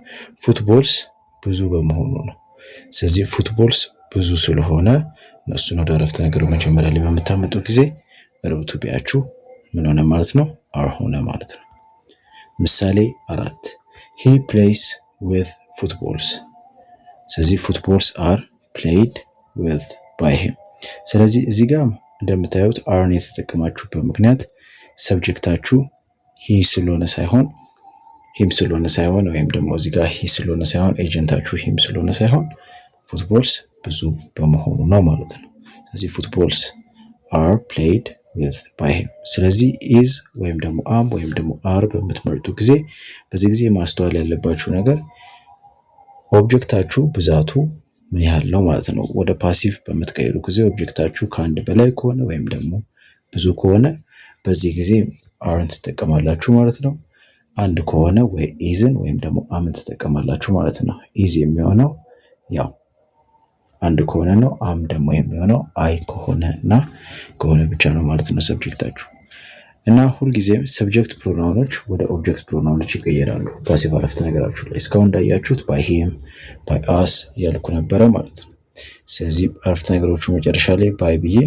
ፉትቦልስ ብዙ በመሆኑ ነው። ስለዚህ ፉትቦልስ ብዙ ስለሆነ እነሱን ወደ አረፍተ ነገሩ መጀመሪያ ላይ በምታመጡ ጊዜ ቨርብ ቱ ቢያችሁ ምን ሆነ ማለት ነው? አር ሆነ ማለት ነው። ምሳሌ 4 ሂ ፕሌይስ ዊዝ ፉትቦልስ። ስለዚህ ፉትቦልስ አር ፕሌይድ ዊዝ ባይ ሂም። ስለዚህ እዚህ ጋር እንደምታዩት አርን የተጠቀማችሁበት ምክንያት ሰብጀክታችሁ ሂ ስለሆነ ሳይሆን ሂም ስለሆነ ሳይሆን ወይም ደግሞ እዚህ ጋር ሂ ስለሆነ ሳይሆን ኤጀንታችሁ ሂም ስለሆነ ሳይሆን ፉትቦልስ ብዙ በመሆኑ ነው ማለት ነው። ስለዚህ ፉትቦልስ አር ፕሌይድ ዊዝ ባይ ሂም። ስለዚህ ኢዝ ወይም ደግሞ አም ወይም ደግሞ አር በምትመርጡ ጊዜ በዚህ ጊዜ ማስተዋል ያለባችሁ ነገር ኦብጀክታችሁ ብዛቱ ምን ያህል ነው ማለት ነው። ወደ ፓሲቭ በምትቀይሩ ጊዜ ኦብጀክታችሁ ከአንድ በላይ ከሆነ ወይም ደግሞ ብዙ ከሆነ በዚህ ጊዜ አርን ትጠቀማላችሁ ማለት ነው። አንድ ከሆነ ወይ ኢዝን ወይም ደግሞ አምን ትጠቀማላችሁ ማለት ነው። ኢዝ የሚሆነው ያው አንድ ከሆነ ነው። አም ደግሞ የሚሆነው አይ ከሆነ እና ከሆነ ብቻ ነው ማለት ነው ሰብጀክታችሁ። እና ሁልጊዜም ሰብጀክት ፕሮናውኖች ወደ ኦብጀክት ፕሮናውኖች ይቀየራሉ ፓሲቭ አረፍተ ነገራችሁ ላይ። እስካሁን እንዳያችሁት ባይ ሂም ባይ አስ ያልኩ ነበረ ማለት ነው። ስለዚህ አረፍተ ነገሮቹ መጨረሻ ላይ ባይ ብዬ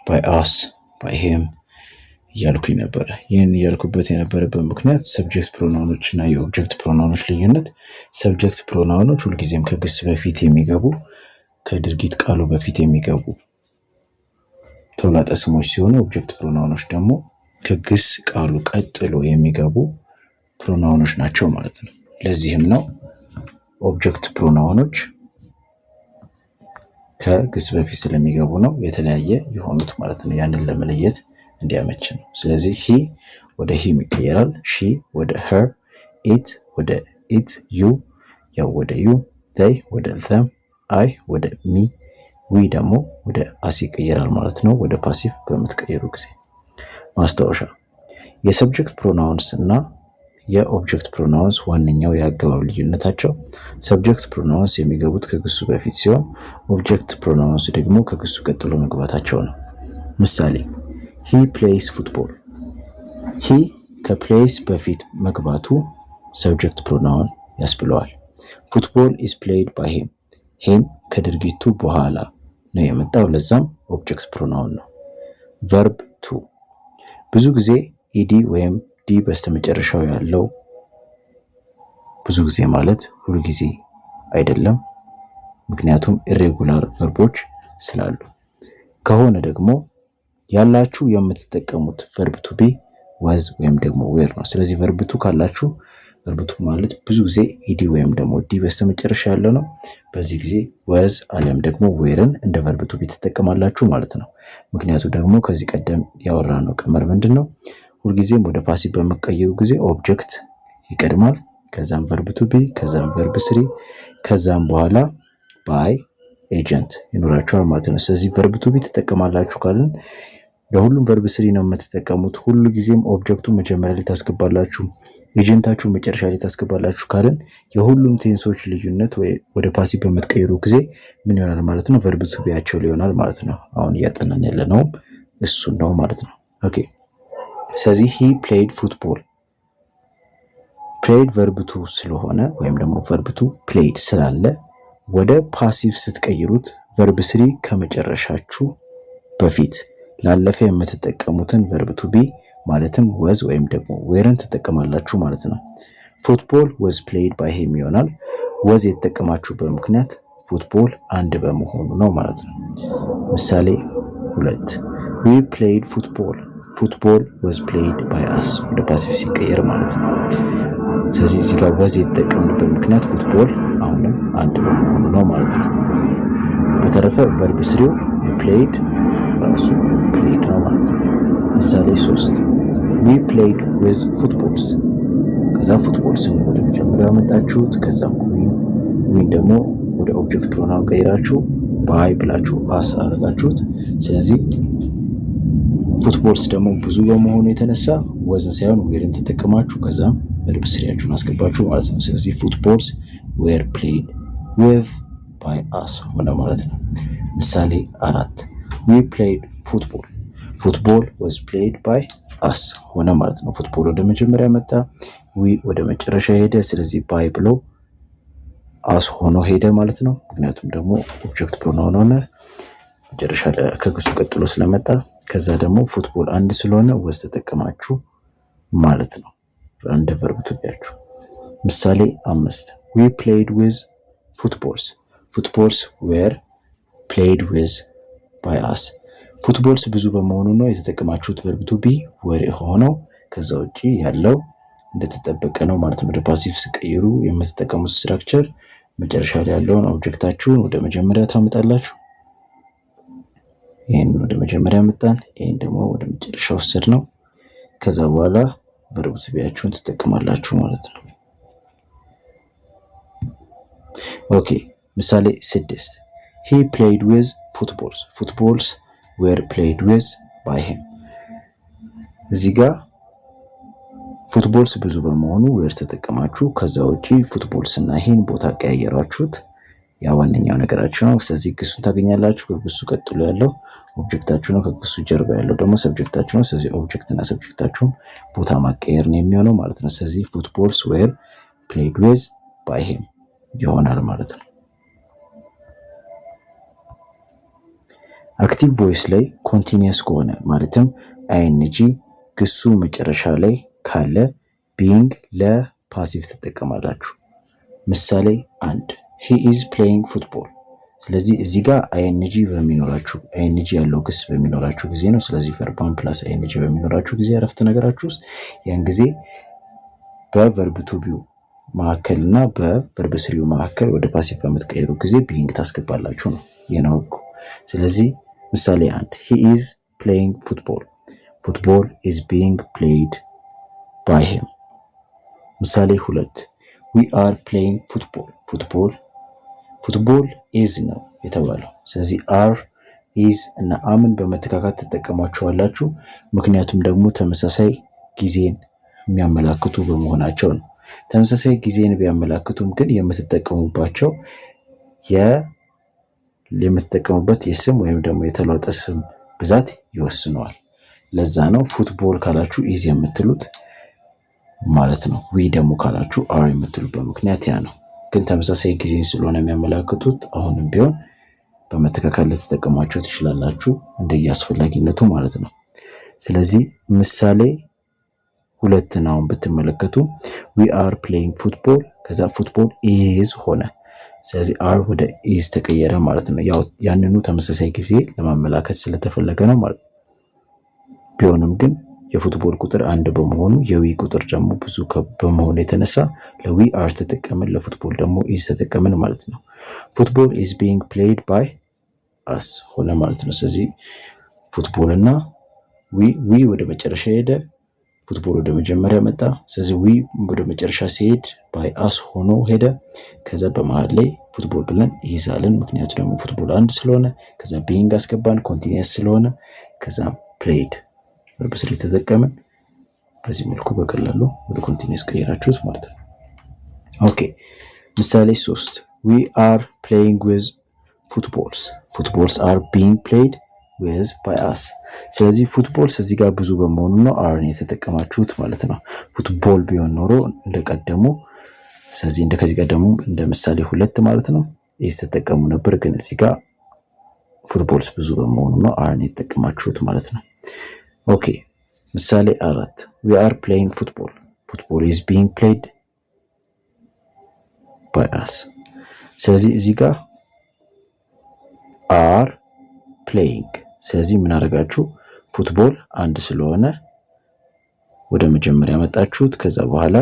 ባይ አስ ባይ ሂም እያልኩኝ ነበረ። ይህን እያልኩበት የነበረበት ምክንያት ሰብጀክት ፕሮናውኖች እና የኦብጀክት ፕሮናውኖች ልዩነት፣ ሰብጀክት ፕሮናውኖች ሁልጊዜም ከግስ በፊት የሚገቡ ከድርጊት ቃሉ በፊት የሚገቡ ተውላጠ ስሞች ሲሆኑ ኦብጀክት ፕሮናውኖች ደግሞ ከግስ ቃሉ ቀጥሎ የሚገቡ ፕሮናውኖች ናቸው ማለት ነው። ለዚህም ነው ኦብጀክት ፕሮናውኖች ከግስ በፊት ስለሚገቡ ነው የተለያየ የሆኑት ማለት ነው። ያንን ለመለየት እንዲያመች ነው። ስለዚህ ሂ ወደ ሂም ይቀየራል፣ ሺ ወደ ሄር፣ ኢት ወደ ኢት፣ ዩ ያው ወደ ዩ፣ they ወደ them፣ አይ ወደ ሚ፣ ዊ ደግሞ ወደ አስ ይቀየራል ማለት ነው። ወደ ፓሲቭ በምትቀየሩ ጊዜ ማስታወሻ፣ የሰብጀክት ፕሮናውንስ እና የኦብጀክት ፕሮናውንስ ዋነኛው የአገባብ ልዩነታቸው ሰብጀክት ፕሮናውንስ የሚገቡት ከግሱ በፊት ሲሆን ኦብጀክት ፕሮናውንስ ደግሞ ከግሱ ቀጥሎ መግባታቸው ነው። ምሳሌ ሂ ፕሌይስ ፉትቦል። ሂ ከፕሌይስ በፊት መግባቱ ሰብጀክት ፕሮናውን ያስብለዋል። ፉትቦል ኢዝ ፕሌይድ ባይ ሂም። ሂም ከድርጊቱ በኋላ ነው የመጣው፣ ለዛም ኦብጀክት ፕሮናውን ነው። ቨርብ ቱ ብዙ ጊዜ ኢዲ ወይም ዲ በስተመጨረሻው ያለው ብዙ ጊዜ ማለት ሁሉ ጊዜ አይደለም፣ ምክንያቱም ኢሬጉላር ቨርቦች ስላሉ። ከሆነ ደግሞ ያላችሁ የምትጠቀሙት ቨርብ ቱ ቢ ወዝ ወይም ደግሞ ዌር ነው። ስለዚህ ቨርብ ቱ ካላችሁ ቨርብ ቱ ማለት ብዙ ጊዜ ኢዲ ወይም ደግሞ ዲ በስተመጨረሻ ያለው ነው። በዚህ ጊዜ ወዝ አሊያም ደግሞ ዌርን እንደ ቨርብ ቱ ቢ ትጠቀማላችሁ ማለት ነው። ምክንያቱ ደግሞ ከዚህ ቀደም ያወራነው ቀመር ምንድን ነው? ሁልጊዜም ወደ ፓሲቭ በመቀየሩ ጊዜ ኦብጀክት ይቀድማል፣ ከዛም ቨርብ ቱ ቢ፣ ከዛም ቨርብ ስሪ፣ ከዛም በኋላ ባይ ኤጀንት ይኖራችኋል ማለት ነው። ስለዚህ ቨርብ ቱ ቢ ትጠቀማላችሁ ካልን ለሁሉም ቨርብ ስሪ ነው የምትጠቀሙት። ሁሉ ጊዜም ኦብጀክቱ መጀመሪያ ላይ ታስገባላችሁ፣ ኤጀንታችሁ መጨረሻ ላይ ታስገባላችሁ ካልን የሁሉም ቴንሶች ልዩነት ወደ ፓሲቭ በምትቀይሩ ጊዜ ምን ይሆናል ማለት ነው? ቨርብ ቱ ቢያቸው ሊሆናል ማለት ነው። አሁን እያጠናን ያለነው እሱን ነው ማለት ነው። ኦኬ ስለዚህ ሂ ፕሌይድ ፉትቦል ፕሌይድ ቨርብ ቱ ስለሆነ ወይም ደግሞ ቨርብ ቱ ፕሌይድ ስላለ ወደ ፓሲቭ ስትቀይሩት ቨርብ ስሪ ከመጨረሻችሁ በፊት ላለፈ የምትጠቀሙትን ቨርብ ቱ ቢ ማለትም ወዝ ወይም ደግሞ ዌርን ትጠቀማላችሁ ማለት ነው። ፉትቦል ወዝ ፕሌይድ ባይ ሂም ይሆናል። ወዝ የተጠቀማችሁበት ምክንያት ፉትቦል አንድ በመሆኑ ነው ማለት ነው። ምሳሌ 2 ዊ ፕሌይድ ፉትቦል ፉትቦል ወዝ ፕሌይድ ባይ አስ ወደ ፓሲቭ ሲቀየር ማለት ነው። ስለዚህ እዚህ ጋር ወዝ የተጠቀምንበት ምክንያት ፉትቦል አሁንም አንድ በመሆኑ ነው ማለት ነው። በተረፈ ቨርብ ስሪው ፕሌይድ ራሱ ፕሌይድ ነው ማለት ነው። ምሳሌ 3 ዊ ፕሌይድ ዊዝ ፉትቦልስ ከዛ ፉትቦልስን ወደ መጀመሪያ መጣችሁት፣ ከዛም ዊን ደግሞ ወደ ኦብጀክት ፕሮናውን ቀይራችሁ ባይ ብላችሁ አስ አደረጋችሁት። ስለዚህ ፉትቦልስ ደግሞ ብዙ በመሆኑ የተነሳ ወዝን ሳይሆን ዌርን ተጠቀማችሁ ከዛም ቨርብ ስሪያችሁን አስገባችሁ ማለት ነው። ስለዚህ ፉትቦልስ ዌር ፕሌይድ ዊዝ ባይ አስ ሆነ ማለት ነው። ምሳሌ 4 ዊ ፕሌይድ ፉትቦል ፉትቦል ወዝ ፕሌይድ ባይ አስ ሆነ ማለት ነው። ፉትቦል ወደ መጀመሪያ መጣ፣ ዊ ወደ መጨረሻ ሄደ። ስለዚህ ባይ ብሎ አስ ሆኖ ሄደ ማለት ነው። ምክንያቱም ደግሞ ኦብጀክት ፕሮናውን ሆነ መጨረሻ ከግሱ ቀጥሎ ስለመጣ፣ ከዛ ደግሞ ፉትቦል አንድ ስለሆነ ወዝ ተጠቀማችሁ ማለት ነው እንደ ቨርብ ቱ ቢያችሁ። ምሳሌ 5 ዊ ፕሌይድ ዊዝ ፉትቦልስ ፉትቦልስ ዌር ፕሌይድ ዊዝ ባይ አስ ፉትቦልስ ብዙ በመሆኑ ነው የተጠቀማችሁት ቨርብ ቱ ቢ ወር ሆነው፣ ከዛ ውጪ ያለው እንደተጠበቀ ነው ማለት ነው። ወደ ፓሲቭ ስቀይሩ የምትጠቀሙት ስትራክቸር መጨረሻ ላይ ያለውን ኦብጀክታችሁን ወደ መጀመሪያ ታመጣላችሁ። ይሄን ወደ መጀመሪያ መጣን፣ ይሄን ደግሞ ወደ መጨረሻ ወሰድ ነው። ከዛ በኋላ ቨርብ ቱ ቢያችሁን ትጠቀማላችሁ ማለት ነው። ኦኬ ምሳሌ 6 he played with footballs footballs were played with by him እዚህ ጋር ፉትቦልስ ብዙ በመሆኑ ዌር ተጠቀማችሁ፣ ከዛ ውጪ ፉትቦልስ እና ይሄን ቦታ ቀያየራችሁት። ያ ዋነኛው ነገራችሁ ነው። ስለዚህ ግሱን ታገኛላችሁ። ከግሱ ቀጥሎ ያለው ኦብጀክታችሁ ነው። ከግሱ ጀርባ ያለው ደግሞ ሰብጀክታችሁ ነው። ስለዚህ ኦብጀክት እና ሰብጀክታችሁን ቦታ ማቀየር ነው የሚሆነው ማለት ነው። ስለዚህ ፉትቦልስ ዌር ፕሌይድ ዊዝ ባይ ሂም ይሆናል ማለት ነው። አክቲቭ ቮይስ ላይ ኮንቲኒየስ ከሆነ ማለትም አይኤንጂ ግሱ መጨረሻ ላይ ካለ ቢንግ ለፓሲቭ ትጠቀማላችሁ። ምሳሌ 1 he is playing football ስለዚህ እዚህ ጋር አይኤንጂ በሚኖራችሁ አይኤንጂ ያለው ግስ በሚኖራችሁ ጊዜ ነው። ስለዚህ ቨርባን ፕላስ አይኤንጂ በሚኖራችሁ ጊዜ አረፍተ ነገራችሁ ውስጥ ያን ጊዜ በቨርብ ቱ ቢው ማዕከልና በቨርብ ስሪው ማዕከል ወደ ፓሲቭ በምትቀይሩ ጊዜ ቢንግ ታስገባላችሁ ነው የነው። ስለዚህ ምሳሌ 1 he is playing football football is being played by him። ምሳሌ 2 we are playing football football is ነው የተባለው። ስለዚህ are is እና አምን በመተካካት ተጠቀማቸዋላችሁ። ምክንያቱም ደግሞ ተመሳሳይ ጊዜን የሚያመላክቱ በመሆናቸው ነው። ተመሳሳይ ጊዜን ቢያመላክቱም ግን የምትጠቀሙባቸው የምትጠቀሙበት የስም ወይም ደግሞ የተለዋጠ ስም ብዛት ይወስነዋል። ለዛ ነው ፉትቦል ካላችሁ ኢዝ የምትሉት ማለት ነው። ዊ ደግሞ ካላችሁ አር የምትሉበት ምክንያት ያ ነው። ግን ተመሳሳይ ጊዜን ስለሆነ የሚያመላክቱት አሁንም ቢሆን በመተካከል ልትጠቀሟቸው ትችላላችሁ እንደየአስፈላጊነቱ ማለት ነው። ስለዚህ ምሳሌ 2 አሁን ብትመለከቱ we are playing football ከዛ ፉትቦል is ሆነ። ስለዚህ አር ወደ ኢዝ ተቀየረ ማለት ነው። ያው ያንኑ ተመሳሳይ ጊዜ ለማመላከት ስለተፈለገ ነው ማለት ነው። ቢሆንም ግን የፉትቦል ቁጥር 1 በመሆኑ የዊ ቁጥር ደግሞ ብዙ በመሆኑ የተነሳ ለዊ አር ተጠቀምን፣ ለፉትቦል ደግሞ ኢዝ ተጠቀምን ማለት ነው። ፉትቦል ኢዝ ቢንግ ፕሌይድ ባይ አስ ሆነ ማለት ነው። ስለዚህ ፉትቦል እና ዊ ወደ መጨረሻ ሄደ፣ ፉትቦል ወደ መጀመሪያ መጣ። ስለዚህ ዊ ወደ መጨረሻ ሲሄድ ባይ አስ ሆኖ ሄደ። ከዛ በመሃል ላይ ፉትቦል ብለን ይዛልን፣ ምክንያቱ ደግሞ ፉትቦል አንድ ስለሆነ። ከዛ ቢንግ አስገባን ኮንቲኒየስ ስለሆነ። ከዛ ፕሌይድ ቨርብ ስሪ ተጠቀምን። በዚህ መልኩ በቀላሉ ወደ ኮንቲኒየስ ቀይራችሁት ማለት ነው። ኦኬ ምሳሌ 3 we are playing with footballs. footballs are being played with by us. ስለዚህ ፉትቦልስ እዚህ ጋር ብዙ በመሆኑ ነው አርን የተጠቀማችሁት ማለት ነው። ፉትቦል ቢሆን ኖሮ እንደቀደሙ ስለዚህ እንደከዚህ ቀደሙ እንደ ምሳሌ 2 ማለት ነው ኢዝ ተጠቀሙ ነበር። ግን እዚህ ጋር ፉትቦልስ ብዙ በመሆኑ ነው አርን የተጠቀማችሁት ማለት ነው። ኦኬ ምሳሌ 4 we are playing football. football is being played by us. ስለዚህ እዚህ ጋር are playing ስለዚህ ምን አደረጋችሁ? ፉትቦል አንድ ስለሆነ ወደ መጀመሪያ መጣችሁት። ከዛ በኋላ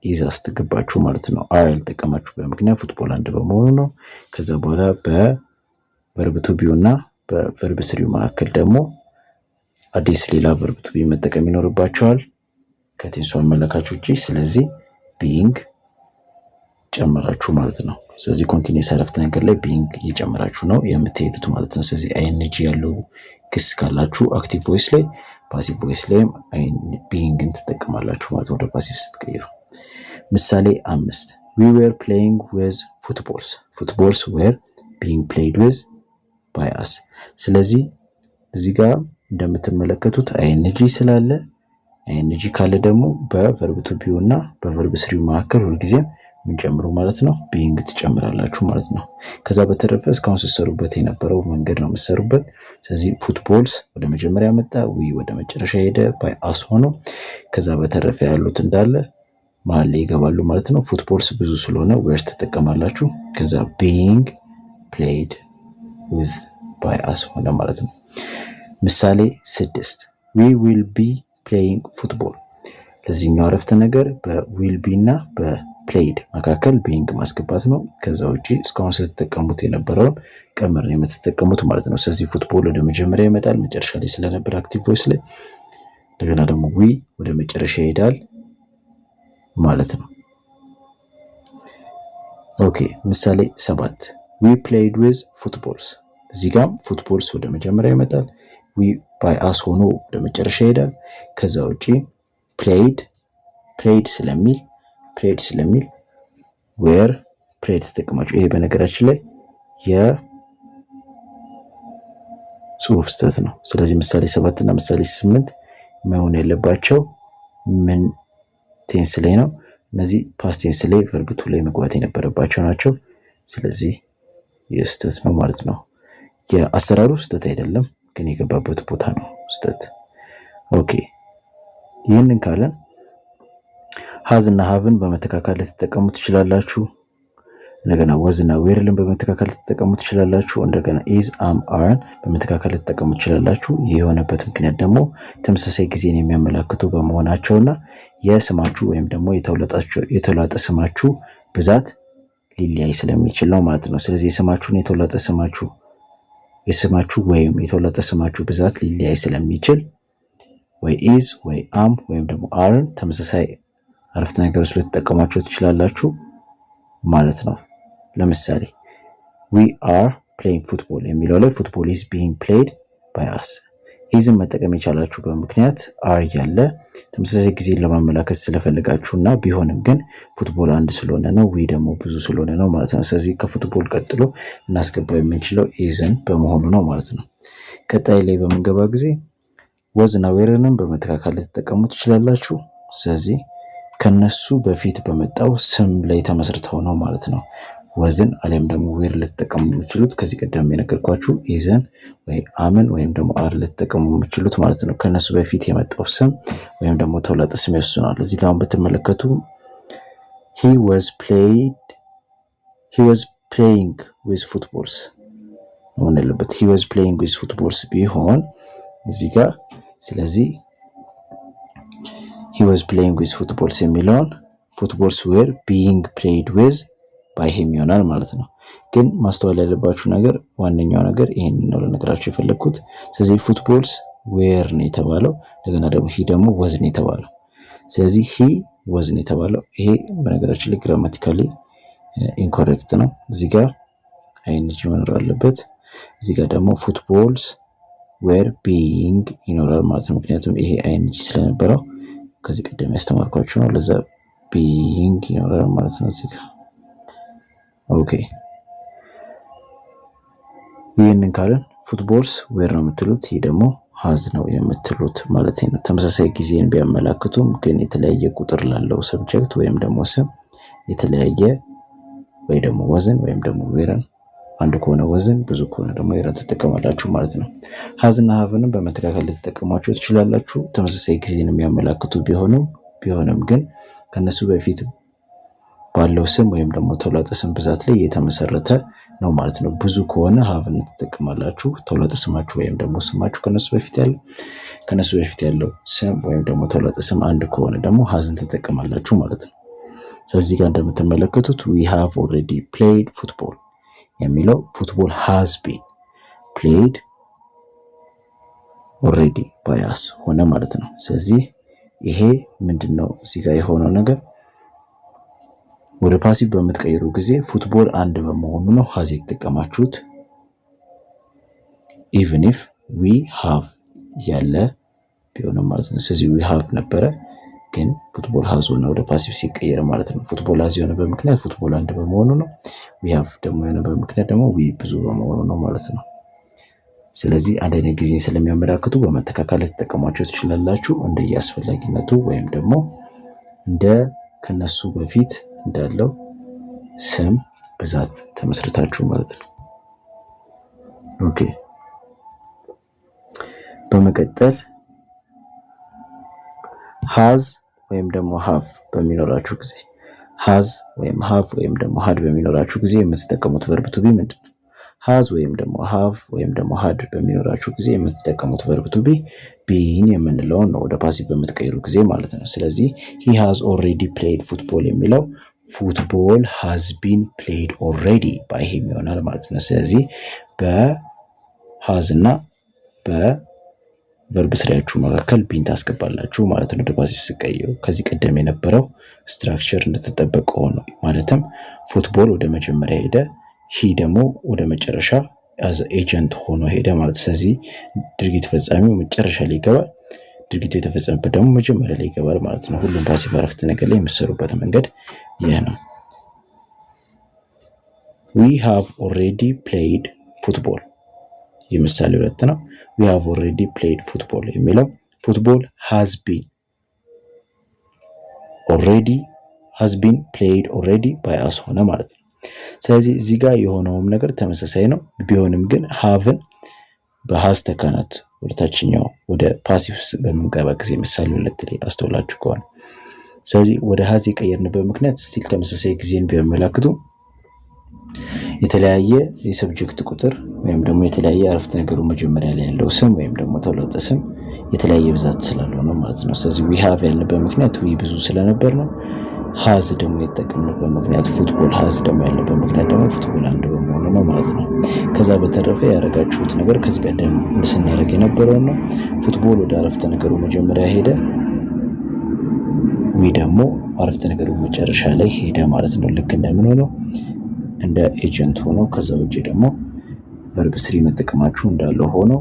ኢዝ አስተገባችሁ ማለት ነው። አር ያልተጠቀማችሁ በምክንያት ፉትቦል አንድ በመሆኑ ነው። ከዛ በኋላ በቨርብ ቱ ቢው እና በቨርብ ስሪው መካከል ደግሞ አዲስ ሌላ ቨርብ ቱ ቢ መጠቀም ይኖርባቸዋል ከቴንሱ አመለካች ውጪ። ስለዚህ ቢንግ ጨመራችሁ ማለት ነው። ስለዚህ ኮንቲኒየስ አረፍተ ነገር ላይ ቢንግ እየጨመራችሁ ነው የምትሄዱት ማለት ነው። ስለዚህ አይኤንጂ ያለው ግስ ካላችሁ አክቲቭ ቮይስ ላይ፣ ፓሲቭ ቮይስ ላይ ቢንግን ትጠቀማላችሁ ማለት ወደ ፓሲቭ ስትቀይሩ። ምሳሌ 5 we were playing with footballs. footballs were being played with by us. ስለዚህ እዚህ ጋር እንደምትመለከቱት አይኤንጂ ስላለ አይኤንጂ ካለ ደግሞ በቨርብ ቱ ቢው እና በቨርብ ስሪው መካከል ሁልጊዜ ምን ጨምሩ ማለት ነው ቢንግ ትጨምራላችሁ ማለት ነው። ከዛ በተረፈ እስካሁን ስትሰሩበት የነበረው መንገድ ነው የምትሰሩበት። ስለዚህ ፉትቦልስ ወደ መጀመሪያ መጣ፣ ዊ ወደ መጨረሻ ሄደ ባይ አስ ሆኖ። ከዛ በተረፈ ያሉት እንዳለ መሀል ላይ ይገባሉ ማለት ነው። ፉትቦልስ ብዙ ስለሆነ ዌርስ ትጠቀማላችሁ። ከዛ ቢንግ ፕሌይድ ዊዝ ባይ አስ ሆነ ማለት ነው። ምሳሌ 6 we will be playing football. ለዚህኛው አረፍተ ነገር በዊል ቢ እና በፕሌይድ መካከል ቢንግ ማስገባት ነው። ከዛ ውጪ እስካሁን ስትጠቀሙት የነበረውን ቀመር ነው የምትጠቀሙት ማለት ነው። ስለዚህ ፉትቦል ወደ መጀመሪያ ይመጣል መጨረሻ ላይ ስለነበር አክቲቭ ቮይስ ላይ፣ እንደገና ደግሞ ዊ ወደ መጨረሻ ይሄዳል ማለት ነው። ኦኬ ምሳሌ 7 we played with footballs. እዚህ ጋር ፉትቦልስ ወደ መጀመሪያ ይመጣል፣ ዊ ባይ አስ ሆኖ ወደ መጨረሻ ይሄዳል። ከዛ ውጪ ፕሌይድ ስለሚል ዌር ፕሌይድ ተጠቅማችሁ። ይሄ በነገራችን ላይ የጽሁፍ ስህተት ነው። ስለዚህ ምሳሌ 7 እና ምሳሌ 8 መሆን ያለባቸው ምን ቴንስ ላይ ነው? እነዚህ ፓስት ቴንስ ላይ ቨርብ ቱ ላይ መግባት የነበረባቸው ናቸው። ስለዚህ የስህተት ነው ማለት ነው። የአሰራሩ ስህተት አይደለም፣ ግን የገባበት ቦታ ነው ስህተት። ኦኬ ይህንን ካለን ሃዝ እና ሃቭን በመተካከል ልትጠቀሙ ትችላላችሁ። እንደገና ወዝ እና ዌርልን በመተካከል ልትጠቀሙ ትችላላችሁ። እንደገና ኢዝ አም አርን በመተካከል ልትጠቀሙ ትችላላችሁ። ይህ የሆነበት ምክንያት ደግሞ ተመሳሳይ ጊዜን የሚያመላክቱ በመሆናቸውና የስማችሁ ወይም ደግሞ የተውላጠ ስማችሁ ብዛት ሊለያይ ስለሚችል ነው ማለት ነው። ስለዚህ የስማችሁን የስማችሁ ወይም የተውላጠ ስማችሁ ብዛት ሊለያይ ስለሚችል ወይ ኢዝ ወይ አም ወይም ደግሞ አርን ተመሳሳይ አረፍተ ነገሮች ልትጠቀሟቸው ትችላላችሁ ማለት ነው። ለምሳሌ we are playing football የሚለው ላይ football is being played by us። ኢዝን መጠቀም የቻላችሁ በምክንያት አር ያለ ተመሳሳይ ጊዜን ለማመላከት ስለፈለጋችሁና ቢሆንም ግን ፉትቦል አንድ ስለሆነ ነው፣ ዊ ደግሞ ብዙ ስለሆነ ነው ማለት ነው። ስለዚህ ከፉትቦል ቀጥሎ እናስገባው የምንችለው ኢዝን በመሆኑ ነው ማለት ነው። ቀጣይ ላይ በምንገባ ጊዜ ወዝ እና ዌርንም በመተካከል ልትጠቀሙ ትችላላችሁ። ስለዚህ ከነሱ በፊት በመጣው ስም ላይ ተመስርተው ነው ማለት ነው። ወዝን አሊያም ደግሞ ዌር ልትጠቀሙ የምትችሉት ከዚህ ቀደም የነገርኳችሁ ኢዝን ወይ አምን ወይም ደግሞ አር ልትጠቀሙ የምትችሉት ማለት ነው። ከነሱ በፊት የመጣው ስም ወይም ደግሞ ተውላጠ ስም ይወስናል። እዚህ ጋር ብትመለከቱ he was playing with footballs ነው ያለበት። he was playing with footballs ቢሆን እዚህ ጋር ስለዚህ he was playing with footballs የሚለውን ፉትቦልስ were being played with by him ይሆናል ማለት ነው። ግን ማስተዋል ያለባችሁ ነገር ዋነኛው ነገር ይሄን ነው ለነገራችሁ የፈለኩት። ስለዚህ ፉትቦልስ were ነው የተባለው፣ እንደገና ደግሞ he ደግሞ was ነው የተባለው። ስለዚህ he was ነው የተባለው። ይሄ በነገራችን ላይ ግራማቲካሊ ኢንኮሬክት ነው። እዚህ ጋር አይንጂ መኖር አለበት። እዚህ ጋር ደግሞ ፉትቦልስ were being ይኖራል ማለት ነው። ምክንያቱም ይሄ አይንጂ ስለነበረው ከዚህ ቀደም ያስተማርኳችሁ ነው። ለዛ being ይኖራል ማለት ነው እዚህ ጋር። ኦኬ ይሄንን ካለን ፉትቦልስ were ነው የምትሉት፣ ይሄ ደግሞ has ነው የምትሉት ማለት ነው። ተመሳሳይ ጊዜን ቢያመላክቱም ግን የተለያየ ቁጥር ላለው ሰብጀክት ወይም ደግሞ ስም የተለያየ ወይ ደግሞ ወዝን ወይም ደግሞ were አንድ ከሆነ ወዝን ብዙ ከሆነ ደግሞ were ተጠቀማላችሁ ማለት ነው። has እና haveንም በመተካከል ልትጠቀሟቸው ትችላላችሁ። ተመሳሳይ ጊዜን የሚያመላክቱ ቢሆንም ግን ከነሱ በፊት ባለው ስም ወይም ደግሞ ተውላጠ ስም ብዛት ላይ የተመሰረተ ነው ማለት ነው። ብዙ ከሆነ haveን ተጠቀማላችሁ። ተውላጠ ስማችሁ ወይም ደግሞ ስማችሁ ከነሱ በፊት ያለው ስም ወይም ደግሞ ተውላጠ ስም አንድ ከሆነ ደግሞ hasን ተጠቀማላችሁ ማለት ነው። ስለዚህ ጋር እንደምትመለከቱት we have already played football የሚለው football has been played already by us ሆነ ማለት ነው። ስለዚህ ይሄ ምንድነው እዚህ ጋር የሆነው ነገር ወደ ፓሲቭ በመትቀየሩ ጊዜ ፉትቦል አንድ በመሆኑ ነው has የተጠቀማችሁት። even if we have ያለ ቢሆንም ማለት ነው። ስለዚህ we have ነበረ ግን ፉትቦል has ሆነ ወደ ፓሲቭ ሲቀየር ማለት ነው። ፉትቦል has የሆነ በምክንያት ፉትቦል አንድ በመሆኑ ነው። we have ደግሞ የሆነ በምክንያት ደግሞ we ብዙ በመሆኑ ነው ማለት ነው። ስለዚህ አንድ አይነት ጊዜ ስለሚያመላክቱ በመተካከል ተጠቀሟቸው ትችላላችሁ እንደየአስፈላጊነቱ ወይም ደግሞ እንደ ከነሱ በፊት እንዳለው ስም ብዛት ተመስርታችሁ ማለት ነው። ኦኬ በመቀጠል has ወይም ደግሞ have በሚኖራችሁ ጊዜ has ወይም have ወይም ደግሞ had በሚኖራችሁ ጊዜ የምትጠቀሙት verb to be ምንድነው? has ወይም ደግሞ have ወይም ደግሞ had በሚኖራችሁ ጊዜ የምትጠቀሙት verb to be been የምንለውን ነው ወደ ፓሲቭ በምትቀይሩ ጊዜ ማለት ነው። ስለዚህ he has already played football የሚለው football has been played already by him ይሆናል ማለት ነው። ስለዚህ በhas እና በverb ስሪያችሁ መካከል ቢን ታስገባላችሁ ማለት ነው ወደ ፓሲቭ ሲቀየሩ። ከዚህ ቀደም የነበረው ስትራክቸር እንደተጠበቀው ነው። ማለትም ፉትቦል ወደ መጀመሪያ ሄደ፣ he ደግሞ ወደ መጨረሻ as agent ሆኖ ሄደ ማለት። ስለዚህ ድርጊት ፈጻሚው መጨረሻ ላይ ይገባል፣ ድርጊቱ የተፈጸመበት ደግሞ መጀመሪያ ላይ ይገባል ማለት ነው። ሁሉም ፓሲቭ አረፍተ ነገር ላይ የሚሰሩበት መንገድ ይህ ነው። we have already played football የምሳሌ 2 ነው። we have already played football የሚለው football has been played already by us ሆነ ማለት ነው። ስለዚህ እዚህ ጋር የሆነውም ነገር ተመሳሳይ ነው። ቢሆንም ግን haveን በhas ተካናት ወደታችኛው ወደ ፓሲቭ በመንቀባ ጊዜ ምሳሌ 2 ላይ አስተውላችሁ ከሆነ ስለዚህ ወደ has የቀየርንበት ምክንያት ስቲል ተመሳሳይ ጊዜን ቢያመላክቱ የተለያየ የሰብጀክት ቁጥር ወይም ደግሞ የተለያየ አረፍተ ነገሩ መጀመሪያ ላይ ያለው ስም ወይም ደግሞ ተውላጠ ስም የተለያየ ብዛት ስላለው ነው ማለት ነው። ስለዚህ we have ያልንበት ምክንያት we ብዙ ስለነበር ነው። has ደግሞ የተጠቀምንበት ምክንያት ፉትቦል has ደግሞ ያለበት ምክንያት ደግሞ ፉትቦል አንድ በመሆኑ ነው ማለት ነው። ከዛ በተረፈ ያደረጋችሁት ነገር ከዚህ ቀደም ስናደርግ የነበረው ነው። ፉትቦል ወደ አረፍተ ነገሩ መጀመሪያ ሄደ፣ we ደግሞ አረፍተ ነገሩ መጨረሻ ላይ ሄደ ማለት ነው። ልክ እንደምን ሆኖ እንደ ኤጀንት ሆኖ ከዛ ውጪ ደግሞ verb 3 መጠቀማችሁ እንዳለው ሆኖ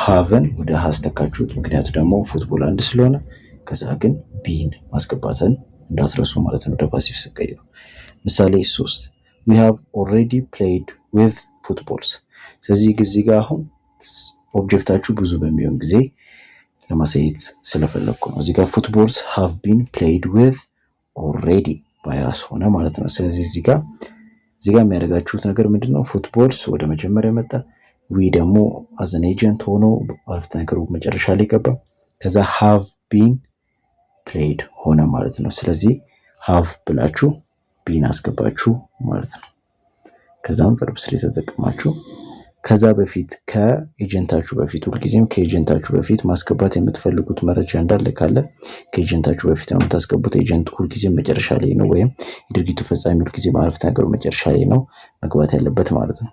haveን ወደ has ተካችሁት። ምክንያቱ ደግሞ ፉትቦል አንድ ስለሆነ ከዛ ግን ቢን ማስገባትን እንዳትረሱ ማለት ነው ወደ ፓሲቭ ሲቀየሩ። ምሳሌ 3 we have already played with footballs። ስለዚህ ጊዜ ጋር አሁን ኦብጀክታችሁ ብዙ በሚሆን ጊዜ ለማሳየት ስለፈለኩ ነው። እዚህ ጋር footballs have been played with already by us ሆነ ማለት ነው። ስለዚህ እዚህ ጋር የሚያደርጋችሁት ነገር ምንድነው? ፉትቦልስ ወደ መጀመሪያ መጣ፣ we ደግሞ as an agent ሆኖ አረፍተ ነገሩ መጨረሻ ላይ ገባ፣ ከዛ have been played ሆነ ማለት ነው። ስለዚህ have ብላችሁ been አስገባችሁ ማለት ነው። ከዛም verb 3 ተጠቅማችሁ ከዛ በፊት ከኤጀንታችሁ በፊት ሁልጊዜም ከኤጀንታችሁ በፊት ማስገባት የምትፈልጉት መረጃ እንዳለ ካለ ከኤጀንታችሁ በፊት ነው የምታስገቡት። ኤጀንቱ ሁልጊዜም መጨረሻ ላይ ነው፣ ወይም የድርጊቱ ፈጻሚ ሁልጊዜም አረፍተ ነገሩ መጨረሻ ላይ ነው መግባት ያለበት ማለት ነው።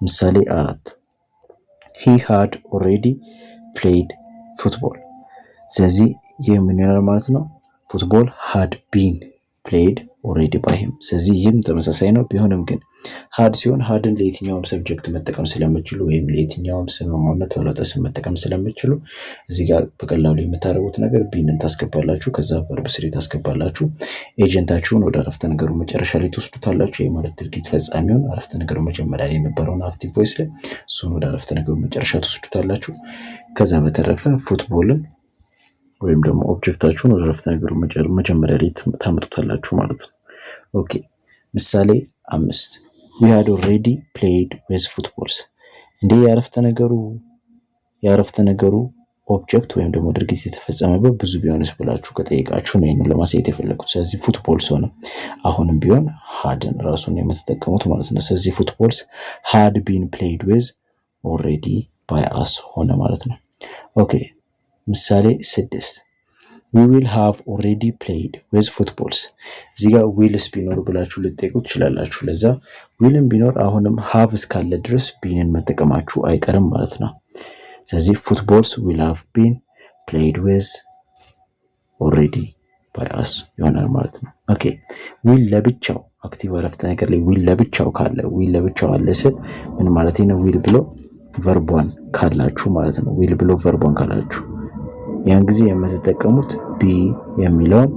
ምሳሌ 4 he had already played football። ስለዚህ ይህ ምን ይሆናል ማለት ነው? ፉትቦል had been played already by him። ስለዚህ ይህም ተመሳሳይ ነው። ቢሆንም ግን had ሲሆን hadን ለየትኛውም ሰብጀክት መጠቀም ስለምችሉ ወይም ለየትኛውም ስም ሆነ ተወላጠ ስም መጠቀም ስለምችሉ እዚህ ጋር በቀላሉ የምታደርጉት ነገር ቢንን ታስገባላችሁ፣ ከዛ ቨርብ ስሪ ታስገባላችሁ። ኤጀንታችሁን ወደ አረፍተ ነገሩ መጨረሻ ላይ ትወስዱታላችሁ። ይህ ማለት ድርጊት ፈጻሚውን አረፍተ ነገሩ መጀመሪያ ላይ የነበረውን አክቲቭ ቮይስ ላይ እሱን ወደ አረፍተ ነገሩ መጨረሻ ትወስዱታላችሁ። ከዛ በተረፈ ፉትቦልን ወይም ደግሞ ኦብጀክታችሁን ወደ አረፍተ ነገሩ መጀመሪያ ላይ ታመጡታላችሁ ማለት ነው። ኦኬ ምሳሌ 5 we had already played with footballs። እንዴ የአረፍተ ነገሩ ኦብጀክት ወይም ደግሞ ድርጊት የተፈጸመበት ብዙ ቢሆንስ ብላችሁ ከጠየቃችሁ ነው ይሄንን ለማሳየት የፈለኩት። ስለዚህ ፉትቦልስ ሆነ አሁንም ቢሆን hadን ራሱን የምትጠቀሙት ማለት ነው። ስለዚህ ፉትቦልስ had been played with already by us ሆነ ማለት ነው። ኦኬ ምሳሌ 6 we will have already played with footballs። እዚህ ጋር ዊልስ ቢኖር ብላችሁ ልትጠይቁ ትችላላችሁ። ለዛ ዊልም ቢኖር አሁንም have እስካለ ድረስ ቢንን መጠቀማችሁ አይቀርም ማለት ነው። ስለዚህ footballs will have been played with already by us ይሆናል ማለት ነው። ኦኬ ዊል ለብቻው አክቲቭ አረፍተ ነገር ላይ ዊል ለብቻው ካለ ዊል ለብቻው አለ ስል ምን ማለት ነው? ዊል ብሎ ቨርቧን ካላችሁ ማለት ነው። ዊል ብሎ ቨርቧን ካላችሁ ያን ጊዜ የምትጠቀሙት ቢ የሚለውን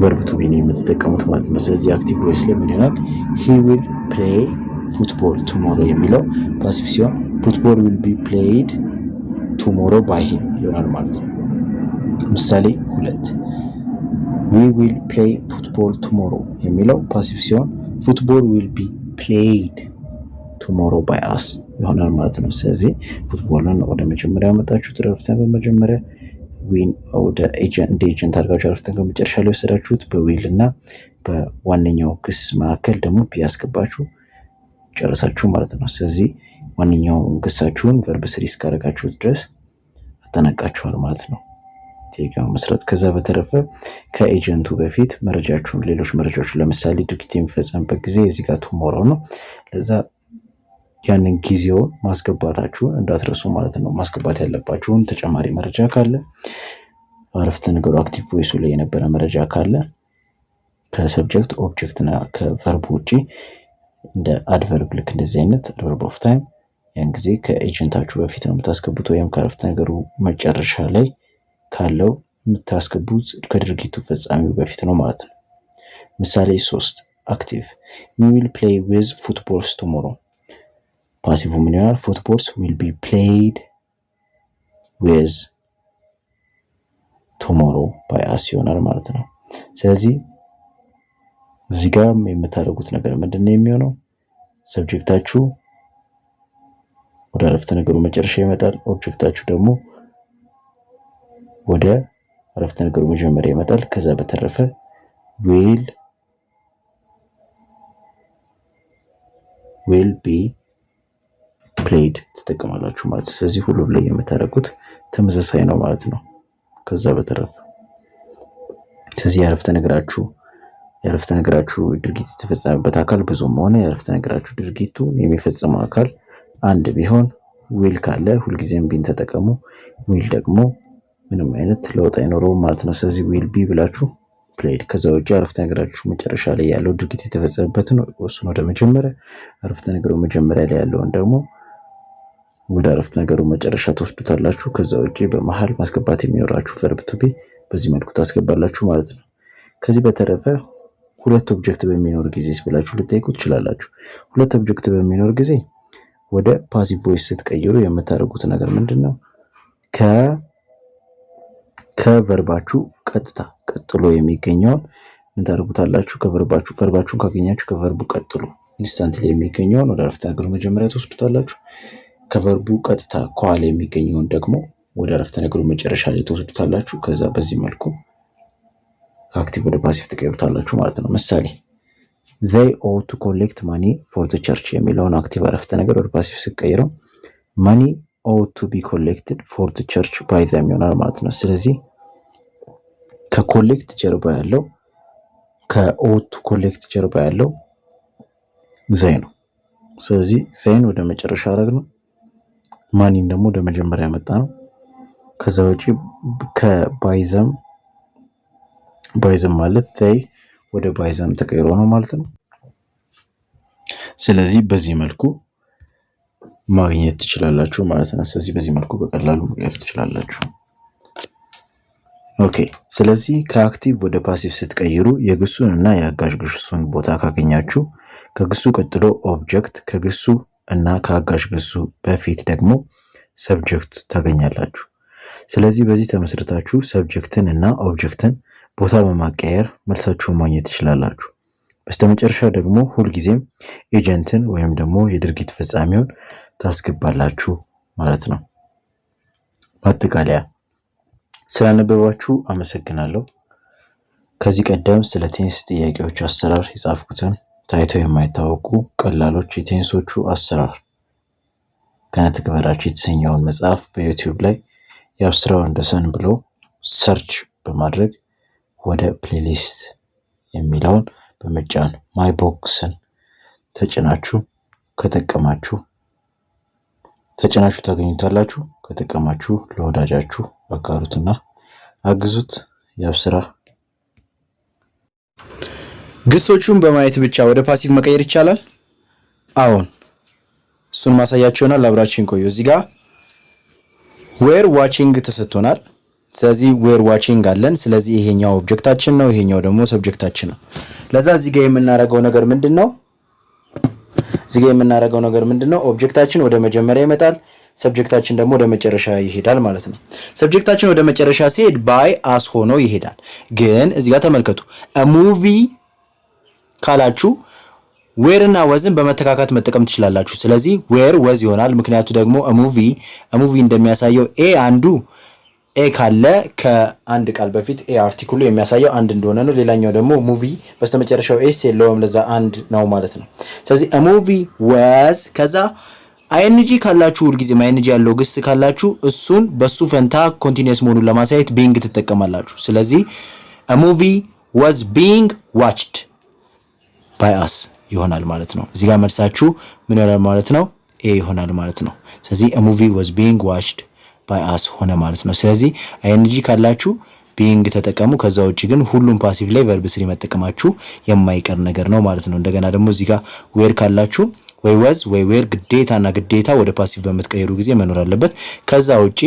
ቨርብ ቱ ቢ ነው የምትጠቀሙት ማለት ነው። ስለዚህ አክቲቭ ቮይስ ላይ ምን ይሆናል? he will play football tomorrow የሚለው ፓሲቭ ሲሆን football will be played tomorrow by him ይሆናል ማለት ነው። ምሳሌ 2 we will play football tomorrow የሚለው ፓሲቭ ሲሆን football will be played tomorrow by us ይሆናል ማለት ነው። ስለዚህ ፉትቦልን ወደ መጀመሪያ ያመጣችሁት አረፍተ ነገር መጀመሪያ ዊን ወደ ኤጀንት አድርጋችሁ አረፍተ ነገር መጨረሻ ላይ ወሰዳችሁት በዊል እና በዋነኛው ክስ መካከል ደግሞ ቢያስገባችሁ ጨረሳችሁ ማለት ነው። ስለዚህ ዋነኛውን ክሳችሁን ቨርብ ስሪ እስካደረጋችሁት ድረስ አጠናቃችኋል ማለት ነው። ቴጋው መስራት ከዛ በተረፈ ከኤጀንቱ በፊት መረጃችሁን ሌሎች መረጃዎችን ለምሳሌ ድርጊት የሚፈጸምበት ጊዜ እዚህ ጋር ቱሞሮ ነው። ለዛ ያንን ጊዜውን ማስገባታችሁን እንዳትረሱ ማለት ነው። ማስገባት ያለባችሁን ተጨማሪ መረጃ ካለ አረፍተ ነገሩ አክቲቭ ቮይሱ ላይ የነበረ መረጃ ካለ ከሰብጀክት ኦብጀክት እና ከቨርብ ውጪ እንደ አድቨርብ ልክ እንደዚህ አይነት አድቨርብ ኦፍ ታይም ያን ጊዜ ከኤጀንታችሁ በፊት ነው የምታስገቡት፣ ወይም ከአረፍተ ነገሩ መጨረሻ ላይ ካለው የምታስገቡት ከድርጊቱ ፈጻሚው በፊት ነው ማለት ነው። ምሳሌ 3 አክቲቭ we will play with footballs tomorrow። ፓሲቭ ምን ይሆናል? footballs will be played with tomorrow by us ይሆናል ማለት ነው። ስለዚህ እዚህ ጋር የምታደርጉት ነገር ምንድነው የሚሆነው? ሰብጀክታችሁ ወደ አረፍተ ነገሩ መጨረሻ ይመጣል፣ ኦብጀክታችሁ ደግሞ ወደ አረፍተ ነገሩ መጀመሪያ ይመጣል። ከዛ በተረፈ will be played ተጠቅማላችሁ ማለት ነው። ስለዚህ ሁሉም ላይ የምታደርጉት ተመሳሳይ ነው ማለት ነው። ከዛ በተረፈ ስለዚህ የአረፍተ ነገራችሁ ድርጊት የተፈጸመበት አካል ብዙም ሆነ የአረፍተ ነገራችሁ ድርጊቱ የሚፈጽመው አካል አንድ ቢሆን ዊል ካለ ሁልጊዜም ቢን ተጠቀሙ። ዊል ደግሞ ምንም አይነት ለውጥ አይኖረውም ማለት ነው። ስለዚህ ዊል ቢ ብላችሁ ፕሌይድ። ከዛ ውጪ አረፍተ ነገራችሁ መጨረሻ ላይ ያለው ድርጊት የተፈጸመበትን እሱን ወደ መጀመሪያ፣ አረፍተ ነገሩ መጀመሪያ ላይ ያለውን ደግሞ ወደ አረፍተ ነገሩ መጨረሻ ትወስዱታላችሁ። ከዛ ውጪ በመሃል ማስገባት የሚኖራችሁ ቨርብ ቱ ቢ በዚህ መልኩ ታስገባላችሁ ማለት ነው። ከዚህ በተረፈ ሁለት ኦብጀክት በሚኖር ጊዜ ብላችሁ ልትጠይቁ ትችላላችሁ። ሁለት ኦብጀክት በሚኖር ጊዜ ወደ ፓሲቭ ቮይስ ስትቀይሩ የምታደርጉት ነገር ምንድነው? ከቨርባችሁ ቀጥሎ የሚገኘውን ምን ታደርጉታላችሁ? ቨርባችሁን ካገኛችሁ ከቨርቡ ቀጥሎ ኢንስታንት ላይ የሚገኘውን ወደ አረፍተ ነገሩ መጀመሪያ ትወስዱታላችሁ። ከቨርቡ ቀጥታ ከኋላ የሚገኘውን ደግሞ ወደ አረፍተ ነገሩ መጨረሻ ላይ ትወስዱታላችሁ። ከዛ በዚህ መልኩ ከአክቲቭ ወደ ፓሲቭ ትቀይሩታላችሁ ማለት ነው። ምሳሌ they ought to collect money for the church የሚለውን አክቲቭ አረፍተ ነገር ወደ ፓሲቭ ስቀይረው money ought to be collected for the church by them ይሆናል ማለት ነው። ስለዚህ ከኮሌክት ጀርባ ያለው ከought to collect ጀርባ ያለው ዘይ ነው። ስለዚህ ዘይን ወደ መጨረሻ አረግነው፣ ማኒን ደግሞ ወደ መጀመሪያ መጣ ነው። ከዛ ውጪ ከባይዘም ማለት ዘይ ወደ ባይዘም ተቀይሮ ነው ማለት ነው። ስለዚህ በዚህ መልኩ ማግኘት ትችላላችሁ ማለት ነው። ስለዚህ በዚህ መልኩ በቀላሉ መቀየር ትችላላችሁ። ኦኬ። ስለዚህ ከአክቲቭ ወደ ፓሲቭ ስትቀይሩ የግሱን እና የአጋዥ ግሱን ቦታ ካገኛችሁ ከግሱ ቀጥሎ ኦብጀክት፣ ከግሱ እና ከአጋዥ ግሱ በፊት ደግሞ ሰብጀክት ታገኛላችሁ። ስለዚህ በዚህ ተመስርታችሁ ሰብጀክትን እና ኦብጀክትን ቦታ በማቀየር መልሳችሁን ማግኘት ትችላላችሁ። በስተመጨረሻ ደግሞ ሁልጊዜም ኤጀንትን ወይም ደግሞ የድርጊት ፈጻሚውን ታስገባላችሁ ማለት ነው። ማጠቃለያ፣ ስላነበባችሁ አመሰግናለሁ። ከዚህ ቀደም ስለ ቴንስ ጥያቄዎች አሰራር የጻፍኩትን ታይተው የማይታወቁ ቀላሎች የቴንሶቹ አሰራር ከነተግባራችሁ የተሰኘውን መጽሐፍ በዩቲዩብ ላይ የአብስራ ወንደሰን ብሎ ሰርች በማድረግ ወደ ፕሌሊስት የሚለውን በመጫን ማይ ቦክስን ተጭናችሁ ታገኙታላችሁ። ከጠቀማችሁ ለወዳጃችሁ አጋሩትና አግዙት። የአብስራ ግሶቹን በማየት ብቻ ወደ ፓሲቭ መቀየር ይቻላል። አሁን እሱን ማሳያችሁ ይሆናል። አብራችን ቆዩ። እዚህ ጋር ዌር ዋቺንግ ተሰጥቶናል። ስለዚህ ዌር ዋቺንግ አለን። ስለዚህ ይሄኛው ኦብጀክታችን ነው፣ ይሄኛው ደግሞ ሰብጀክታችን ነው። ለዛ እዚህ ጋር የምናደርገው ነገር ምንድነው? ኦብጀክታችን ወደ መጀመሪያ ይመጣል፣ ሰብጀክታችን ደግሞ ወደ መጨረሻ ይሄዳል ማለት ነው። ሰብጀክታችን ወደ መጨረሻ ሲሄድ ባይ አስ ሆኖ ይሄዳል። ግን እዚህ ጋር ተመልከቱ። ሙቪ ካላችሁ ዌር እና ወዝን በመተካካት መጠቀም ትችላላችሁ። ስለዚህ ዌር ወዝ ይሆናል። ምክንያቱ ደግሞ ሙቪ እንደሚያሳየው አንዱ ኤ ካለ ከአንድ ቃል በፊት ኤ አርቲክሉ የሚያሳየው አንድ እንደሆነ ነው። ሌላኛው ደግሞ ሙቪ በስተመጨረሻው ኤስ የለውም፣ ለዛ አንድ ነው ማለት ነው። ስለዚህ ሙቪ ወዝ፣ ከዛ አይኤንጂ ካላችሁ ሁልጊዜም አይኤንጂ ያለው ግስ ካላችሁ እሱን በሱ ፈንታ ኮንቲኒየስ መሆኑን ለማሳየት ቢንግ ትጠቀማላችሁ። ስለዚህ ሙቪ ወዝ ቢንግ ዋችድ ባይ አስ ይሆናል ማለት ነው። እዚህ ጋር መልሳችሁ ምን ይሆናል ማለት ነው? ኤ ይሆናል ማለት ነው። ስለዚህ ሙቪ ወዝ ቢንግ ዋችድ ባይ አስ ሆነ ማለት ነው። ስለዚህ አይኤንጂ ካላችሁ ቢንግ ተጠቀሙ። ከዛ ውጪ ግን ሁሉም ፓሲቭ ላይ ቨርብ ስሪ መጠቀማችሁ የማይቀር ነገር ነው ማለት ነው። እንደገና ደግሞ እዚህ ጋር ዌር ካላችሁ ወይ ወዝ ወይ ዌር ግዴታ ወደ ፓሲቭ በምትቀይሩ ጊዜ መኖር አለበት። ከዛ ውጪ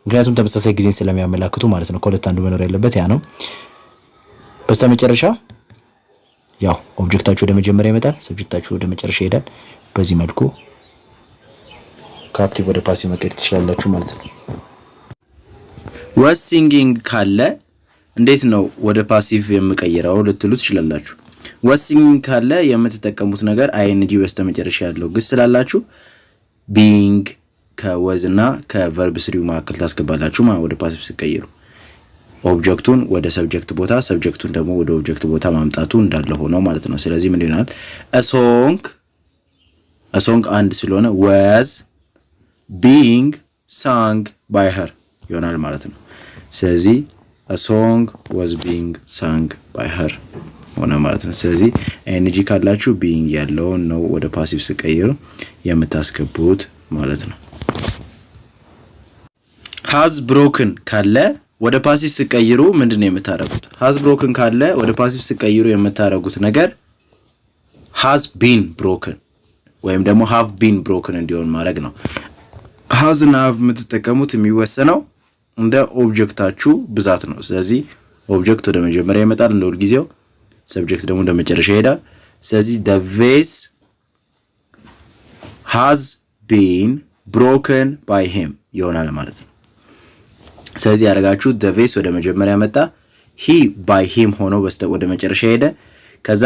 ምክንያቱም ተመሳሳይ ጊዜን ስለሚያመላክቱ ማለት ነው። ከሁለት አንዱ መኖር ያለበት ያ ነው። በስተመጨረሻ ያው ኦብጀክታችሁ ወደ መጀመሪያ ይመጣል፣ ሰብጀክታችሁ ወደ መጨረሻ ይሄዳል። በዚህ መልኩ ከአክቲቭ ወደ ፓሲቭ መቀየር ትችላላችሁ ማለት ነው። ወዝ ሲንጊንግ ካለ እንዴት ነው ወደ ፓሲቭ የምቀይረው ልትሉ ትችላላችሁ። ወዝ ሲንጊንግ ካለ የምትጠቀሙት ነገር አይኤንጂ በስተመጨረሻ ያለው ግስ ስላላችሁ ቢንግ ከወዝና ከቨርብ ስሪው መካከል ታስገባላችሁ ወደ ፓሲቭ ሲቀይሩ። ኦብጀክቱን ወደ ሰብጀክት ቦታ፣ ሰብጀክቱን ደግሞ ወደ ኦብጀክት ቦታ ማምጣቱ እንዳለ ሆኖ ማለት ነው። ስለዚህ ምን ይሆናል? ሶንግ አንድ ስለሆነ ወዝ ቢንግ ሳንግ ባይ ሄር ይሆናል ማለት ነው። ስለዚህ ሶንግ ወዝ ቢንግ ሳንግ ባይ ሄር ሆነ ማለት ነው። ስለዚህ ኤንጂ ካላችሁ ቢንግ ያለውን ነው ወደ ፓሲቭ ሲቀይሩ የምታስገቡት ማለት ነው። ሃዝ ብሮክን ካለ ወደ ፓሲቭ ሲቀይሩ ምንድነው የምታረጉት? ሃዝ ብሮክን ካለ ወደ ፓሲቭ ሲቀይሩ የምታረጉት ነገር ሃዝ ቢን ብሮክን ወይም ደግሞ ሃቭ ቢን ብሮክን እንዲሆን ማድረግ ነው። ሃዝ እና ሃቭ የምትጠቀሙት የሚወሰነው እንደ ኦብጀክታችሁ ብዛት ነው። ስለዚህ ኦብጀክት ወደ መጀመሪያ ይመጣል እንደ ሁልጊዜው፣ ሰብጀክት ደግሞ ወደ መጨረሻ ይሄዳል። ስለዚህ the vase has been broken by him ይሆናል ማለት ነው። ስለዚህ ያደረጋችሁ the vase ወደ መጀመሪያ መጣ፣ he by him ሆኖ ወደ መጨረሻ ሄደ። ከዛ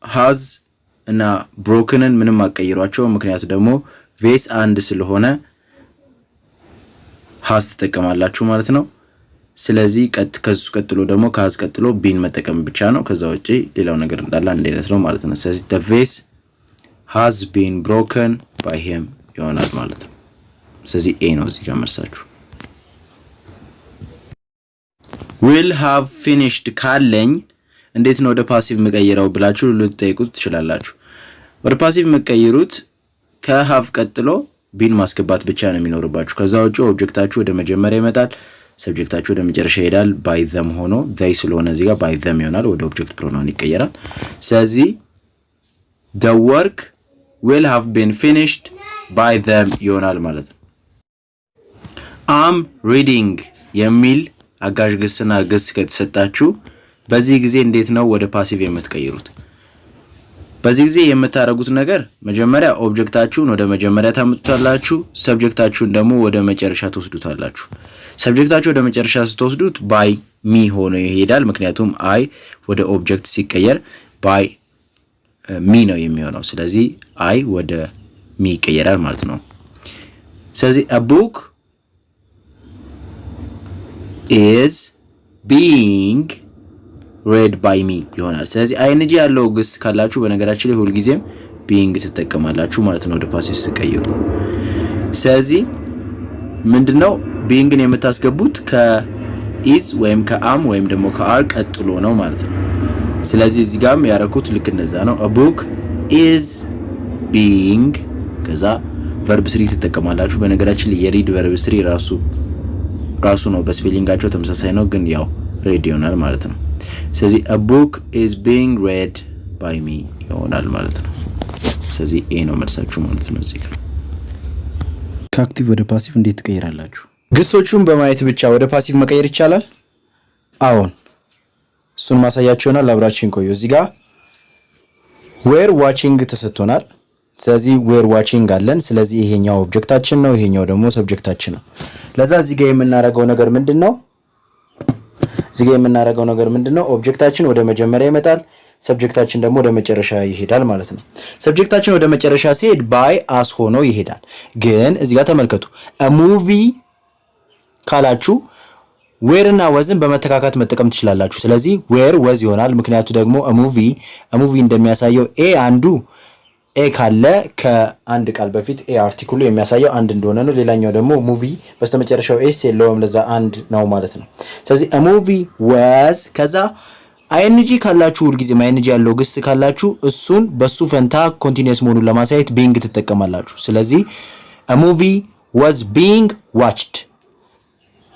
has እና brokenን ምንም አቀይሯቸው፣ ምክንያቱ ደግሞ ቬስ አንድ ስለሆነ has ትጠቀማላችሁ ማለት ነው። ስለዚህ ከሱ ቀጥሎ ደግሞ ከሀዝ ቀጥሎ ቢን መጠቀም ብቻ ነው። ከዛ ውጪ ሌላው ነገር እንዳለ አንድ አይነት ነው ማለት ነው። ስለዚህ the vase has been broken by him ይሆናል ማለት ነው። ስለዚህ ኤ ነው እዚህ ጋር መልሳችሁ። will have finished ካለኝ እንዴት ነው ወደ ፓሲቭ መቀየረው ብላችሁ ልትጠይቁት ትችላላችሁ። ወደ ፓሲቭ መቀየሩት ከሃቭ ቀጥሎ ቢን ማስገባት ብቻ ነው የሚኖርባችሁ። ከዛ ውጪ ኦብጀክታችሁ ወደ መጀመሪያ ይመጣል፣ ሰብጀክታችሁ ወደ መጨረሻ ይሄዳል። ባይ ዘም ሆኖ they ስለሆነ እዚህ ጋር ባይ ዘም ይሆናል፣ ወደ ኦብጀክት ፕሮናውን ይቀየራል። ስለዚህ the work will have been finished by them ይሆናል ማለት ነው። am reading የሚል አጋዥ ግስና ግስ ከተሰጣችሁ በዚህ ጊዜ እንዴት ነው ወደ ፓሲቭ የምትቀይሩት? በዚህ ጊዜ የምታደርጉት ነገር መጀመሪያ ኦብጀክታችሁን ወደ መጀመሪያ ታመጡታላችሁ፣ ሰብጀክታችሁን ደግሞ ወደ መጨረሻ ትወስዱታላችሁ። ሰብጀክታችሁ ወደ መጨረሻ ስትወስዱት ባይ ሚ ሆኖ ይሄዳል። ምክንያቱም አይ ወደ ኦብጀክት ሲቀየር ባይ ሚ ነው የሚሆነው። ስለዚህ አይ ወደ ሚ ይቀየራል ማለት ነው። ስለዚህ a book is being read by me ይሆናል። ስለዚህ አይንጂ ያለው ግስ ካላችሁ በነገራችን ላይ ሁልጊዜም being ትጠቀማላችሁ ማለት ነው ወደ ፓሲቭ ሲቀየሩ። ስለዚህ ምንድነው beingን የምታስገቡት ከis ወይም ከam ወይም ደግሞ ከአር ቀጥሎ ነው ማለት ነው። ስለዚህ እዚህ ጋርም ያረኩት ልክ እንደዛ ነው። a book is being ከዛ verb 3 ትጠቀማላችሁ። በነገራችን ላይ የሪድ verb 3 ራሱ ነው በስፔሊንጋቸው ተመሳሳይ ነው፣ ግን ያው read ይሆናል ማለት ነው። ስለዚህ a book is being read by me ይሆናል ማለት ነው። ስለዚህ ኤ ነው መልሳችሁ ማለት ነው። እዚህ ጋር ከአክቲቭ ወደ ፓሲቭ እንዴት ትቀይራላችሁ? ግሶቹን በማየት ብቻ ወደ ፓሲቭ መቀየር ይቻላል? አዎን፣ እሱን ማሳያችሁ ይሆናል። አብራችን ቆዩ። እዚህ ጋር were watching ተሰጥቶናል። ስለዚህ were watching አለን። ስለዚህ ይሄኛው ኦብጀክታችን ነው፣ ይሄኛው ደግሞ ሰብጀክታችን ነው። ለዛ እዚህ ጋር የምናደርገው ነገር ምንድነው? ኦብጀክታችን ወደ መጀመሪያ ይመጣል፣ ሰብጀክታችን ደግሞ ወደ መጨረሻ ይሄዳል ማለት ነው። ሰብጀክታችን ወደ መጨረሻ ሲሄድ ባይ አስ ሆኖ ይሄዳል። ግን እዚህ ጋር ተመልከቱ፣ a movie ካላችሁ ዌር እና ወዝን በመተካካት መጠቀም ትችላላችሁ። ስለዚህ ዌር ወዝ ይሆናል። ምክንያቱ ደግሞ a movie እንደሚያሳየው አንዱ ኤ ካለ ከአንድ ቃል በፊት ኤ አርቲክሉ የሚያሳየው አንድ እንደሆነ ነው። ሌላኛው ደግሞ ሙቪ በስተመጨረሻው ኤስ የለውም፣ ለዛ አንድ ነው ማለት ነው። ስለዚህ a movie was ከዛ አይኤንጂ ካላችሁ ሁልጊዜ አይኤንጂ ያለው ግስ ካላችሁ እሱን በሱ ፈንታ ኮንቲኒየስ መሆኑን ለማሳየት being ትጠቀማላችሁ። ስለዚህ a movie was being watched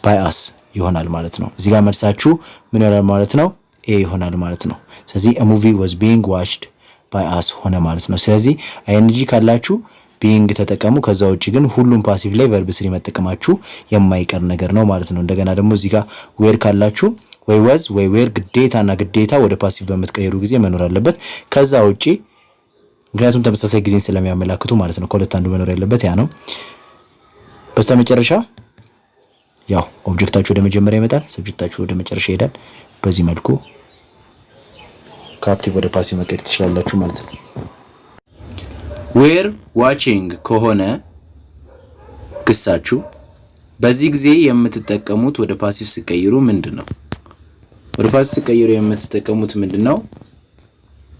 by us ይሆናል ማለት ነው። እዚህ ጋር መልሳችሁ ምን ይሆናል ማለት ነው? ኤ ይሆናል ማለት ነው። ስለዚህ a movie was being watched by us ሆነ ማለት ነው። ስለዚህ አይኤንጂ ካላችሁ being ተጠቀሙ። ከዛ ውጪ ግን ሁሉም ፓሲቭ ላይ verb 3 መጠቀማችሁ የማይቀር ነገር ነው ማለት ነው። እንደገና ደግሞ እዚህ ጋር where ካላችሁ ወይ was ወይ where ግዴታ ወደ ፓሲቭ በመትቀየሩ ጊዜ መኖር አለበት። ከዛ ውጪ ምክንያቱም ተመሳሳይ ጊዜን ስለሚያመላክቱ ማለት ነው። ከሁለት አንዱ መኖር ያለበት ያ ነው። በስተመጨረሻ ያው ኦብጀክታችሁ ወደ መጀመሪያ ይመጣል፣ ሰብጀክታችሁ ወደ መጨረሻ ይሄዳል። በዚህ መልኩ ከአክቲቭ ወደ ፓሲቭ መቀየር ትችላላችሁ ማለት ነው። ዌር ዋቺንግ ከሆነ ግሳችሁ በዚህ ጊዜ የምትጠቀሙት ወደ ፓሲቭ ሲቀይሩ ምንድነው? ወደ ፓሲቭ ሲቀይሩ የምትጠቀሙት ምንድነው?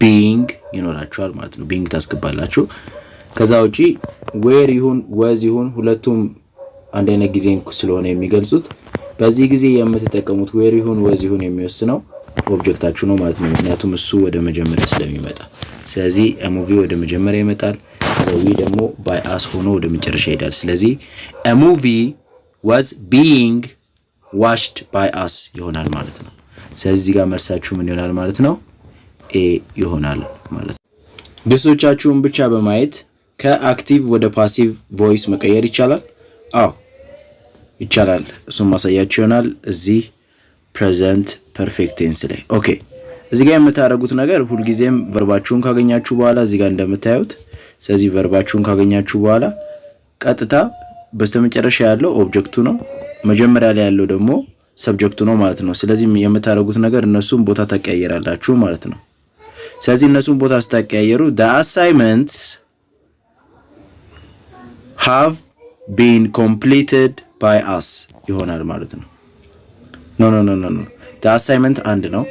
ቢንግ ይኖራችኋል ማለት ነው። ቢንግ ታስገባላችሁ። ከዛ ውጪ ዌር ይሁን ወዝ ይሁን ሁለቱም አንድ አይነት ጊዜን ስለሆነ የሚገልጹት በዚህ ጊዜ የምትጠቀሙት ዌር ይሁን ወዝ ይሁን የሚወስነው ኦብጀክታችሁ ነው ማለት ነው። ምክንያቱም እሱ ወደ መጀመሪያ ስለሚመጣ። ስለዚህ a movie ወደ መጀመሪያ ይመጣል፣ ዘዊ ደግሞ by us ሆኖ ወደ መጨረሻ ይሄዳል። ስለዚህ a movie was being watched by us ይሆናል ማለት ነው። ስለዚህ ጋር መልሳችሁ ምን ይሆናል ማለት ነው? ኤ ይሆናል ማለት ነው። ግሶቻችሁን ብቻ በማየት ከአክቲቭ ወደ ፓሲቭ ቮይስ መቀየር ይቻላል? አዎ ይቻላል። እሱን ማሳያችሁ ይሆናል እዚህ ፕሬዘንት ፐርፌክት ቴንስ ላይ። ኦኬ እዚህ ጋር የምታደርጉት ነገር ሁልጊዜም ቨርባችሁን ካገኛችሁ በኋላ እዚህ ጋር እንደምታዩት፣ ስለዚህ ቨርባችሁን ካገኛችሁ በኋላ ቀጥታ በስተመጨረሻ ያለው ኦብጀክቱ ነው፣ መጀመሪያ ላይ ያለው ደግሞ ሰብጀክቱ ነው ማለት ነው። ስለዚህ የምታደርጉት ነገር እነሱን ቦታ ታቀያየራላችሁ ማለት ነው። ስለዚህ እነሱን ቦታ ስታቀያየሩ the assignments have been completed by us ይሆናል ማለት ነው። ኖ the assignment አንድ ነው።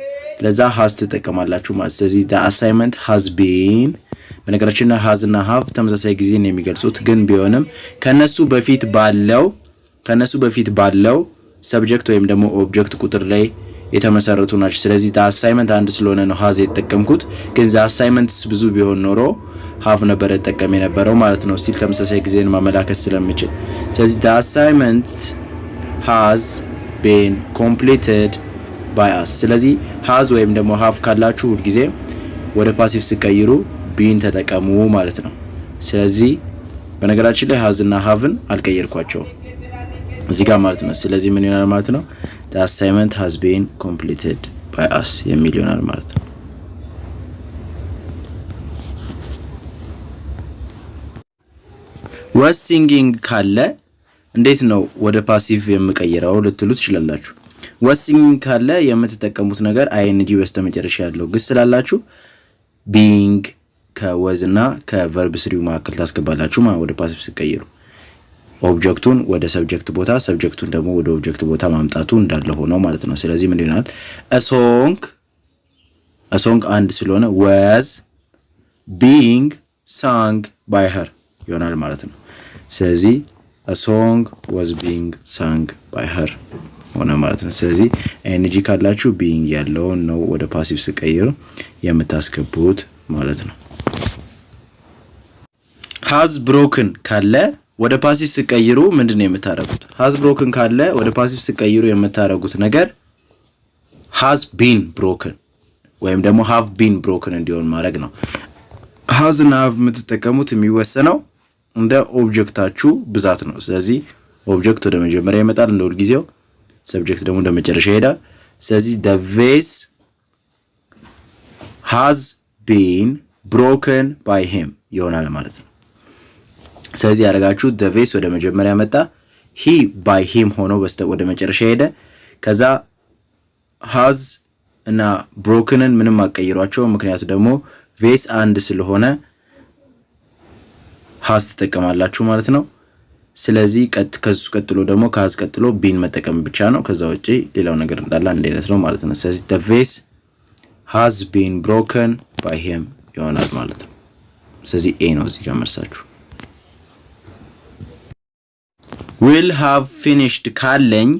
ለዛ has ትጠቀማላችሁ ማለት። ስለዚህ the assignment has been በነገራችን ላይ has እና have ተመሳሳይ ጊዜ ነው የሚገልጹት፣ ግን ቢሆንም ከነሱ በፊት ባለው ሰብጀክት ወይም ደግሞ ኦብጀክት ቁጥር ላይ የተመሰረቱ ናቸው። ስለዚህ the assignment አንድ ስለሆነ ነው has የተጠቀምኩት፣ ግን the assignments ብዙ ቢሆን ኖሮ have ነበር ተጠቀም የነበረው ማለት ነው። ስቲል ተመሳሳይ ጊዜን ማመላከት ስለምችል ስለዚህ the assignment has been completed by us። ስለዚህ has ወይም ደግሞ have ካላችሁ ሁሉ ጊዜ ወደ ፓሲቭ ሲቀይሩ been ተጠቀሙ ማለት ነው። ስለዚህ በነገራችን ላይ has እና haveን አልቀየርኳቸውም እዚህ ጋር ማለት ነው። ስለዚህ ምን ይሆናል ማለት ነው? the assignment has been completed by us የሚል ይሆናል ማለት ነው። was singing ካለ እንዴት ነው ወደ ፓሲቭ የምቀይረው ልትሉ ትችላላችሁ። was singing ካለ የምትጠቀሙት ነገር ing በስተመጨረሻ ያለው ግስ ስላላችሁ being ከwas እና ከverb ስሪው መካከል ታስገባላችሁ ማለት ወደ ፓሲቭ ሲቀይሩ ኦብጀክቱን ወደ ሰብጀክት ቦታ ሰብጀክቱን ደግሞ ወደ ኦብጀክት ቦታ ማምጣቱ እንዳለ ሆኖ ማለት ነው። ስለዚህ ምን ይሆናል? a song አንድ ስለሆነ was being sung by her ይሆናል ማለት ነው። ስለዚህ a song was being sung by her ሆነ ማለት ነው። ስለዚህ ኤንጂ ካላችሁ being ያለውን ነው ወደ ፓሲቭ ሲቀይሩ የምታስገቡት ማለት ነው። has broken ካለ ወደ ፓሲቭ ሲቀይሩ ምንድነው የምታረጉት? has broken ካለ ወደ ፓሲቭ ሲቀይሩ የምታረጉት ነገር has been broken ወይም ደግሞ have been broken እንዲሆን ማድረግ ነው። has እና have የምትጠቀሙት የሚወሰነው እንደ ኦብጀክታችሁ ብዛት ነው። ስለዚህ ኦብጀክት ወደ መጀመሪያ ይመጣል እንደ ሁሉ ጊዜው፣ ሰብጀክት ደግሞ ወደ መጨረሻ ይሄዳል። ስለዚህ the vase has been broken by him ይሆናል ማለት ነው። ስለዚህ ያደረጋችሁ the vase ወደ መጀመሪያ መጣ፣ he by him ሆኖ ወደ መጨረሻ ሄደ። ከዛ has እና brokenን ምንም አቀይሯቸው፣ ምክንያቱ ደግሞ vase አንድ ስለሆነ has ተጠቀማላችሁ ማለት ነው። ስለዚህ ከሱ ቀጥሎ ደግሞ ከhas ቀጥሎ been መጠቀም ብቻ ነው። ከዛ ውጪ ሌላው ነገር እንዳለ አንድ አይነት ነው ማለት ነው። ስለዚህ the vase has been broken by him ይሆናል ማለት ነው። ስለዚህ a ነው እዚህ ጋር መልሳችሁ። will have finished ካለኝ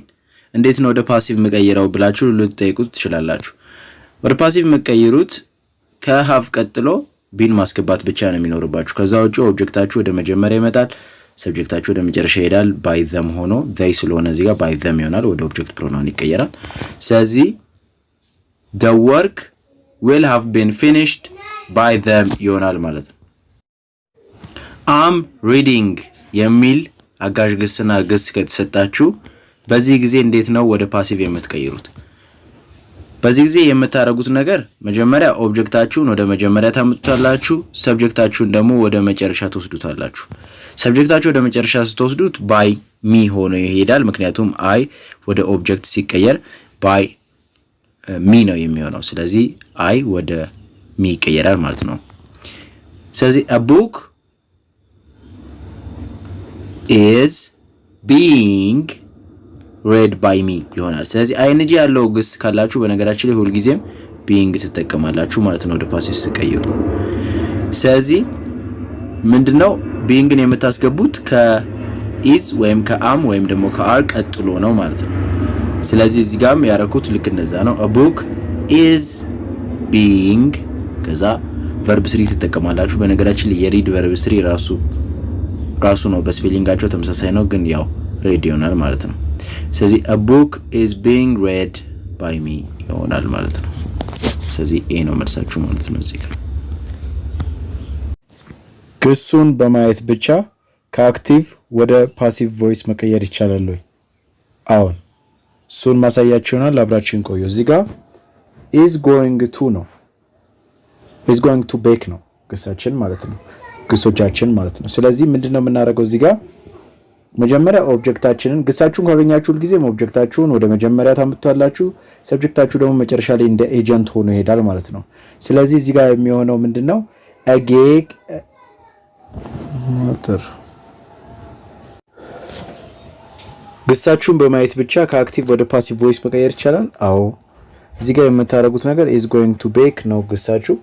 እንዴት ነው ወደ ፓሲቭ መቀየረው ብላችሁ ልትጠይቁት ትችላላችሁ። ወደ ፓሲቭ መቀየሩት ከሃቭ ቀጥሎ ቢን ማስገባት ብቻ ነው የሚኖርባችሁ። ከዛ ውጪ ኦብጀክታችሁ ወደ መጀመሪያ ይመጣል፣ ሰብጀክታችሁ ወደ መጨረሻ ይሄዳል። by them ሆኖ they ስለሆነ እዚህ ጋር by them ይሆናል፣ ወደ ኦብጀክት ፕሮናውን ይቀየራል። ስለዚህ the work will have been finished by them ይሆናል ማለት ነው። am reading የሚል አጋዥ ግስና ግስ ከተሰጣችሁ በዚህ ጊዜ እንዴት ነው ወደ ፓሲቭ የምትቀይሩት? በዚህ ጊዜ የምታረጉት ነገር መጀመሪያ ኦብጀክታችሁን ወደ መጀመሪያ ታመጡታላችሁ፣ ሰብጀክታችሁን ደግሞ ወደ መጨረሻ ተወስዱታላችሁ። ሰብጀክታችሁ ወደ መጨረሻ ስትወስዱት by me ሆኖ ይሄዳል፣ ምክንያቱም I ወደ ኦብጀክት ሲቀየር by me ነው የሚሆነው። ስለዚህ I ወደ me ይቀየራል ማለት ነው። ስለዚህ a book is being read by me ይሆናል። ስለዚህ ing ያለው ግስ ካላችሁ በነገራችን ላይ ሁሉ ጊዜም being ትጠቀማላችሁ ማለት ነው ወደ ፓሲቭ ሲቀይሩ። ስለዚህ ምንድነው beingን የምታስገቡት ከis ወይም ከam ወይም ደግሞ ከአር ቀጥሎ ነው ማለት ነው። ስለዚህ እዚህ ጋርም ያረኩት ልክ እንደዛ ነው። a book is being ከዛ verb 3 ትጠቀማላችሁ። በነገራችን ላይ የሪድ verb 3 ራሱ ነው፣ በስፔሊንጋቸው ተመሳሳይ ነው፣ ግን ያው read ይሆናል ማለት ነው። ስለዚህ a book is being read by me ይሆናል ማለት ነው። ስለዚህ a ነው መልሳችሁ ማለት ነው። እዚህ ጋር ግሱን በማየት ብቻ ከአክቲቭ ወደ ፓሲቭ ቮይስ መቀየር ይቻላል ወይ? አሁን እሱን ማሳያችሁ ይሆናል። አብራችን ቆዩ። እዚህ ጋር is going to ነው፣ is going to bake ነው ግሳችን ማለት ነው፣ ግሶቻችን ማለት ነው። ስለዚህ ምንድነው የምናደርገው እዚህ ጋር መጀመሪያ ኦብጀክታችንን ግሳችሁን ካገኛችሁ ሁሉ ጊዜ ኦብጀክታችሁን ወደ መጀመሪያ ታምጡታላችሁ፣ ሰብጀክታችሁ ደግሞ መጨረሻ ላይ እንደ ኤጀንት ሆኖ ይሄዳል ማለት ነው። ስለዚህ እዚህ ጋር የሚሆነው ምንድነው አጌግ ሞተር ግሳችሁን በማየት ብቻ ከአክቲቭ ወደ ፓሲቭ ቮይስ መቀየር ይቻላል። አዎ እዚህ ጋር የምታደርጉት ነገር is going to bake ነው ግሳችሁ።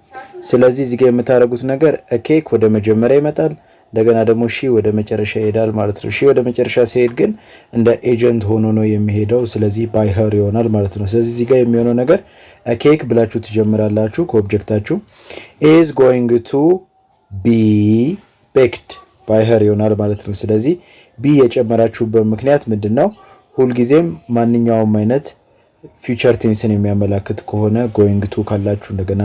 ስለዚህ እዚህ ጋር የምታደርጉት ነገር a cake ወደ መጀመሪያ ይመጣል፣ እንደገና ደግሞ ሺ ወደ መጨረሻ ይሄዳል ማለት ነው። ሺ ወደ መጨረሻ ሲሄድ ግን እንደ ኤጀንት ሆኖ ነው የሚሄደው። ስለዚህ by her ይሆናል ማለት ነው። ስለዚህ እዚህ ጋር የሚሆነው ነገር a cake ብላችሁ ትጀምራላችሁ ከኦብጀክታችሁ is going to be baked by her ይሆናል ማለት ነው። ስለዚህ ቢ የጨመራችሁበት ምክንያት ምንድነው? ሁልጊዜም ማንኛውም አይነት ፊውቸር ቴንስን የሚያመላክት ከሆነ ጎይንግ ቱ ካላችሁ እንደገና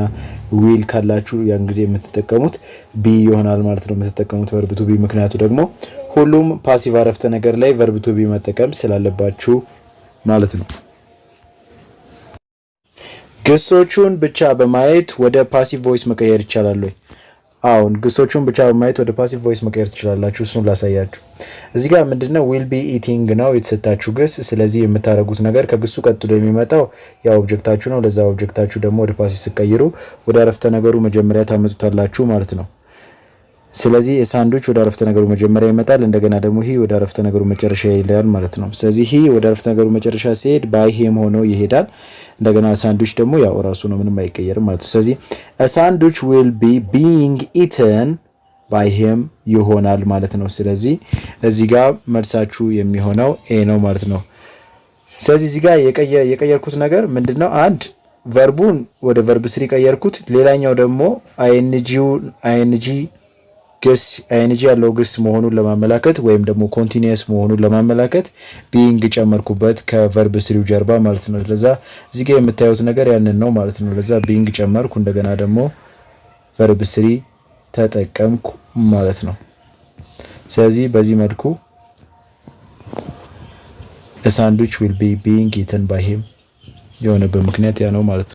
ዊል ካላችሁ ያን ጊዜ የምትጠቀሙት ቢ ይሆናል ማለት ነው የምትጠቀሙት ቨርብ ቱ ቢ። ምክንያቱ ደግሞ ሁሉም ፓሲቭ አረፍተ ነገር ላይ ቨርብ ቱ ቢ መጠቀም ስላለባችሁ ማለት ነው። ግሶቹን ብቻ በማየት ወደ ፓሲቭ ቮይስ መቀየር ይቻላል ወይ? አሁን ግሶቹን ብቻ በማየት ወደ ፓሲቭ ቮይስ መቀየር ትችላላችሁ። እሱን ላሳያችሁ። እዚህ ጋር ምንድነው ዊል ቢ ኢቲንግ ነው የተሰጣችሁ ግስ። ስለዚህ የምታደርጉት ነገር ከግሱ ቀጥሎ የሚመጣው ያ ኦብጀክታችሁ ነው። ለዛ ኦብጀክታችሁ ደግሞ ወደ ፓሲቭ ሲቀይሩ ወደ አረፍተ ነገሩ መጀመሪያ ታመጡታላችሁ ማለት ነው። ስለዚህ የሳንድዊች ወደ አረፍተ ነገሩ መጀመሪያ ይመጣል፣ እንደገና ደግሞ ሂ ወደ አረፍተ ነገሩ መጨረሻ ይሄዳል ማለት ነው። ስለዚህ ሂ ወደ አረፍተ ነገሩ መጨረሻ ሲሄድ ባይ ሂም ሆኖ ይሄዳል። እንደገና ሳንድዊች ደግሞ ያው ራሱ ነው፣ ምንም አይቀየርም ማለት ነው። ስለዚህ a sandwich will be being eaten by him ይሆናል ማለት ነው። ስለዚህ እዚህ ጋር መልሳችሁ የሚሆነው ኤ ነው ማለት ነው። ስለዚህ እዚህ ጋር የቀየርኩት ነገር ምንድነው? አንድ ቨርቡን ወደ ቨርብ ስሪ ቀየርኩት። ሌላኛው ደግሞ አይኤንጂ ግስ አይኤንጂ ያለው ግስ መሆኑን ለማመላከት ወይም ደግሞ ኮንቲኒየስ መሆኑን ለማመላከት ቢንግ ጨመርኩበት ከቨርብ ስሪው ጀርባ ማለት ነው። ለዛ እዚህ ጋር የምታዩት ነገር ያንን ነው ማለት ነው። ለዛ ቢንግ ጨመርኩ፣ እንደገና ደግሞ ቨርብ ስሪ ተጠቀምኩ ማለት ነው። ስለዚህ በዚህ መልኩ a sandwich will be being eaten by him የሆነበት ምክንያት ያ ነው ማለት ነው።